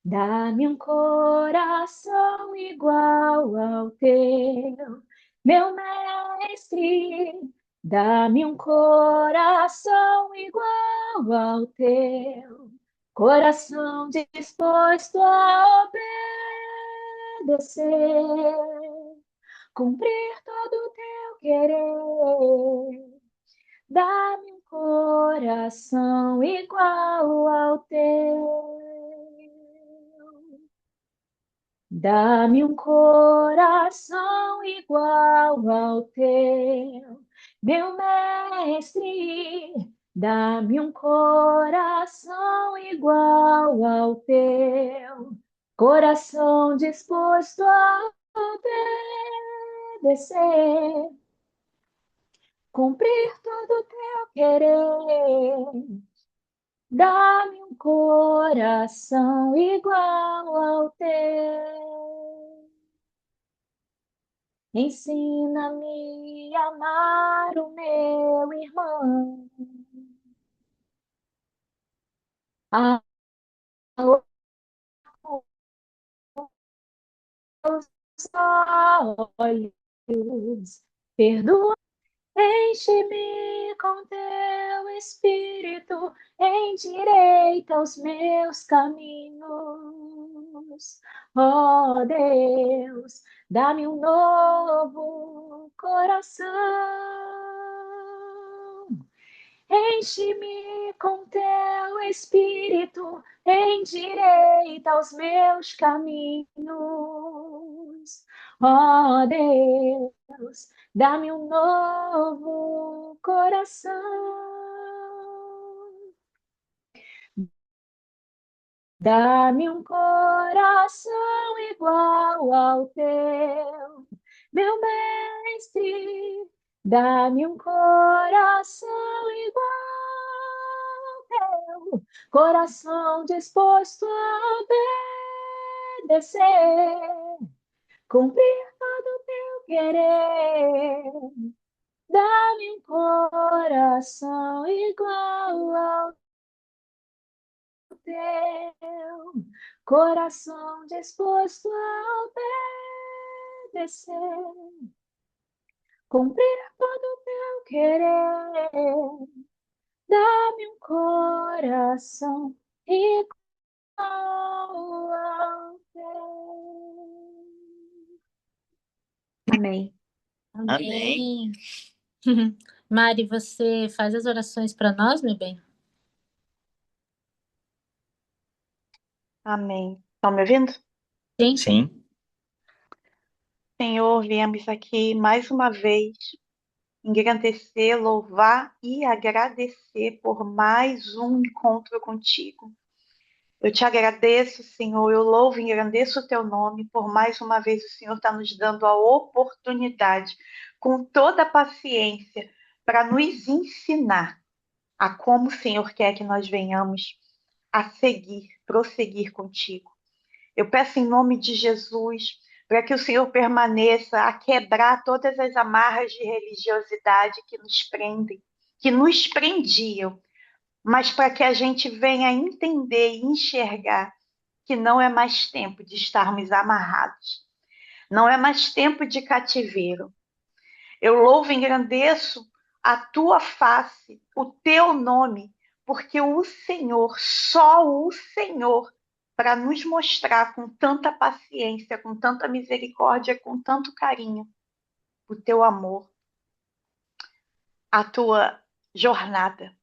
Dá-me um coração igual ao teu, meu mestre. Dá-me um coração igual ao teu, coração disposto a obedecer, cumprir todo o teu querer. Dá-me um coração igual ao teu. Dá-me um coração igual ao teu, meu mestre. Dá-me um coração igual ao teu, coração disposto a obedecer, cumprir todo o teu querer. Dá-me um coração igual ao teu. Ensina-me a amar o meu irmão. A olhos, perdoa. Enche-me com teu Espírito, endireita os meus caminhos. Ó Deus, dá-me um novo coração. Enche-me com teu Espírito, endireita os meus caminhos. Ó Deus, dá-me um novo coração. Dá-me um coração igual ao teu, meu mestre. Dá-me um coração igual ao teu, coração disposto a obedecer, cumprir todo o teu querer. Dá-me um coração igual ao teu, coração disposto a obedecer, cumprir todo o teu querer. Dá-me um coração igual ao teu. Amém. Amém. Mari, você faz as orações para nós, meu bem? Amém. Estão me ouvindo? Sim. Sim. Senhor, viemos aqui mais uma vez engrandecer, louvar e agradecer por mais um encontro contigo. Eu te agradeço, Senhor, eu louvo e engrandeço o teu nome, por mais uma vez o Senhor está nos dando a oportunidade, com toda a paciência, para nos ensinar a como o Senhor quer que nós venhamos a seguir, prosseguir contigo. Eu peço em nome de Jesus, para que o Senhor permaneça a quebrar todas as amarras de religiosidade que nos prendem, que nos prendiam, mas para que a gente venha entender e enxergar que não é mais tempo de estarmos amarrados, não é mais tempo de cativeiro. Eu louvo e engrandeço a tua face, o teu nome, porque o Senhor, só o Senhor, para nos mostrar com tanta paciência, com tanta misericórdia, com tanto carinho, o teu amor, a tua jornada.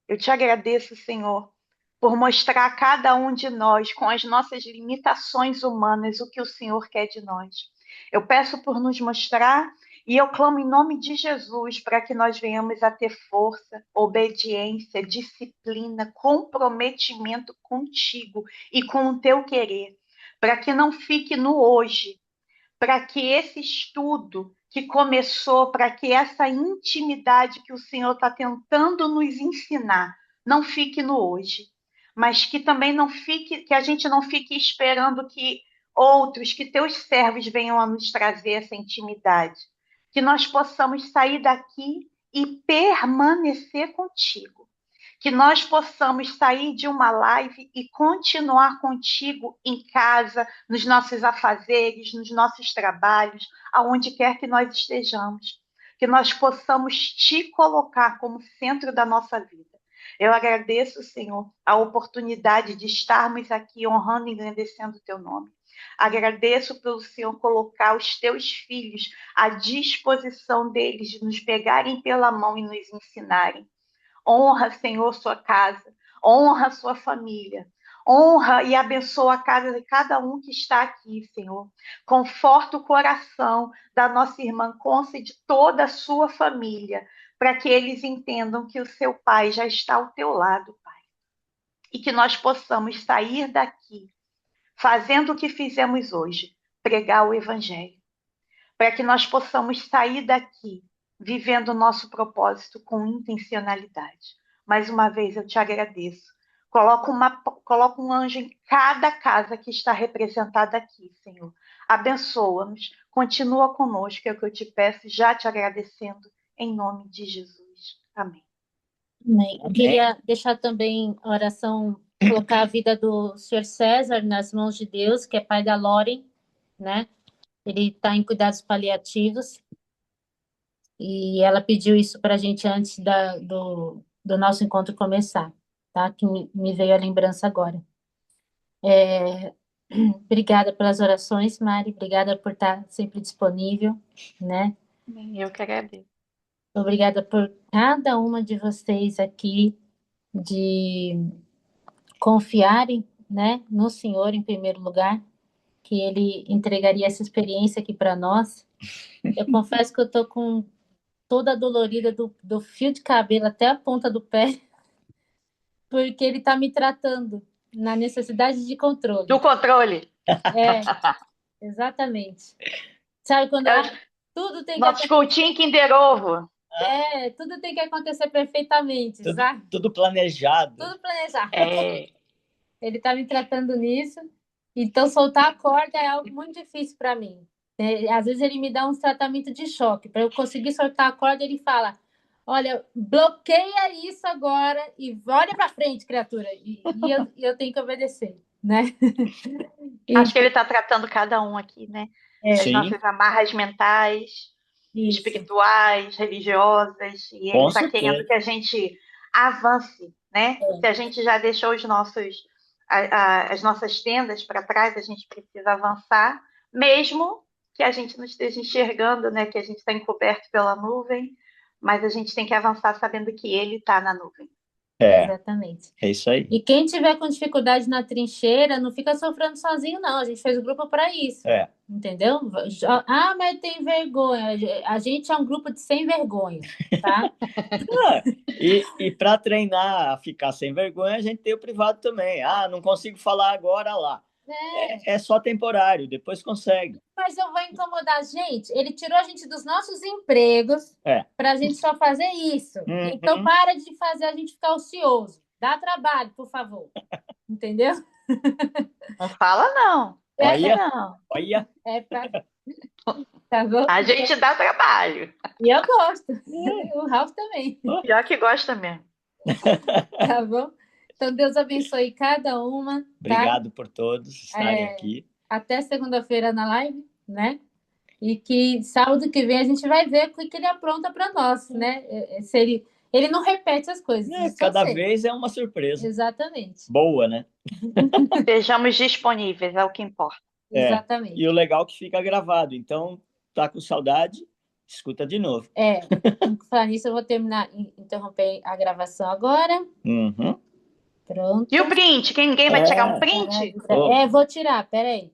Eu te agradeço, Senhor, por mostrar a cada um de nós, com as nossas limitações humanas, o que o Senhor quer de nós. Eu peço por nos mostrar e eu clamo em nome de Jesus para que nós venhamos a ter força, obediência, disciplina, comprometimento contigo e com o teu querer, para que não fique no hoje, para que esse estudo que começou, para que essa intimidade que o Senhor está tentando nos ensinar, não fique no hoje, mas que também não fique, que a gente não fique esperando que outros, que teus servos venham a nos trazer essa intimidade, que nós possamos sair daqui e permanecer contigo. Que nós possamos sair de uma live e continuar contigo em casa, nos nossos afazeres, nos nossos trabalhos, aonde quer que nós estejamos. Que nós possamos te colocar como centro da nossa vida. Eu agradeço, Senhor, a oportunidade de estarmos aqui honrando e engrandecendo o teu nome. Agradeço pelo Senhor colocar os teus filhos à disposição deles de nos pegarem pela mão e nos ensinarem. Honra, Senhor, sua casa, honra sua família, honra e abençoa a casa de cada um que está aqui, Senhor. Conforta o coração da nossa irmã Conce e de toda a sua família, para que eles entendam que o seu Pai já está ao teu lado, Pai. E que nós possamos sair daqui fazendo o que fizemos hoje, pregar o Evangelho. Para que nós possamos sair daqui vivendo o nosso propósito com intencionalidade. Mais uma vez eu te agradeço. Coloca um anjo em cada casa que está representada aqui, Senhor. Abençoa-nos, continua conosco, é o que eu te peço, já te agradecendo, em nome de Jesus. Amém. Amém. Eu queria deixar também a oração, colocar a vida do Sr. César nas mãos de Deus, que é pai da Loren, né? Ele está em cuidados paliativos. E ela pediu isso para a gente antes do nosso encontro começar, tá? Que me veio a lembrança agora. Obrigada pelas orações, Mari. Obrigada por estar sempre disponível, né? Eu que agradeço. Obrigada por cada uma de vocês aqui, de confiarem, né, no Senhor em primeiro lugar, que Ele entregaria essa experiência aqui para nós. Eu confesso que eu estou com toda dolorida do fio de cabelo até a ponta do pé, porque ele está me tratando na necessidade de controle. Do controle. Exatamente. Sabe quando tudo tem que Nosso coutinho Kinder Ovo. Tudo tem que acontecer perfeitamente, sabe? Tudo planejado. Tudo planejado. Ele está me tratando nisso, então soltar a corda é algo muito difícil para mim. Às vezes ele me dá um tratamento de choque. Para eu conseguir soltar a corda, ele fala: olha, bloqueia isso agora e olha para frente, criatura. E eu tenho que obedecer, né? Acho que ele está tratando cada um aqui, né? As nossas amarras mentais, espirituais, religiosas. E ele está querendo que a gente avance, né? Se a gente já deixou as nossas tendas para trás, a gente precisa avançar, mesmo que a gente não esteja enxergando, né? Que a gente está encoberto pela nuvem, mas a gente tem que avançar sabendo que ele está na nuvem. Exatamente. É isso aí. E quem tiver com dificuldade na trincheira, não fica sofrendo sozinho, não. A gente fez o grupo para isso. Entendeu? Mas tem vergonha. A gente é um grupo de sem vergonha, tá? E para treinar a ficar sem vergonha, a gente tem o privado também. Não consigo falar agora lá. É só temporário, depois consegue. Mas eu vou incomodar a gente. Ele tirou a gente dos nossos empregos para a gente só fazer isso. Então, para de fazer a gente ficar ocioso. Dá trabalho, por favor. Entendeu? Não fala, não. Olha. Tá bom? A gente dá trabalho. E eu gosto. O Ralf também. Pior que gosta mesmo. Tá bom? Então, Deus abençoe cada uma. Obrigado por todos estarem aqui. Até segunda-feira na live, né? E que sábado que vem a gente vai ver o que ele apronta para nós, né? Se ele não repete as coisas. Cada vez é uma surpresa. Exatamente. Boa, né? Estejamos disponíveis, é o que importa. Exatamente. E o legal é que fica gravado. Então, tá com saudade, escuta de novo. Falar nisso, eu vou interromper a gravação agora. Uhum. Pronto. E o print? Ninguém vai tirar um print? Vou tirar, peraí.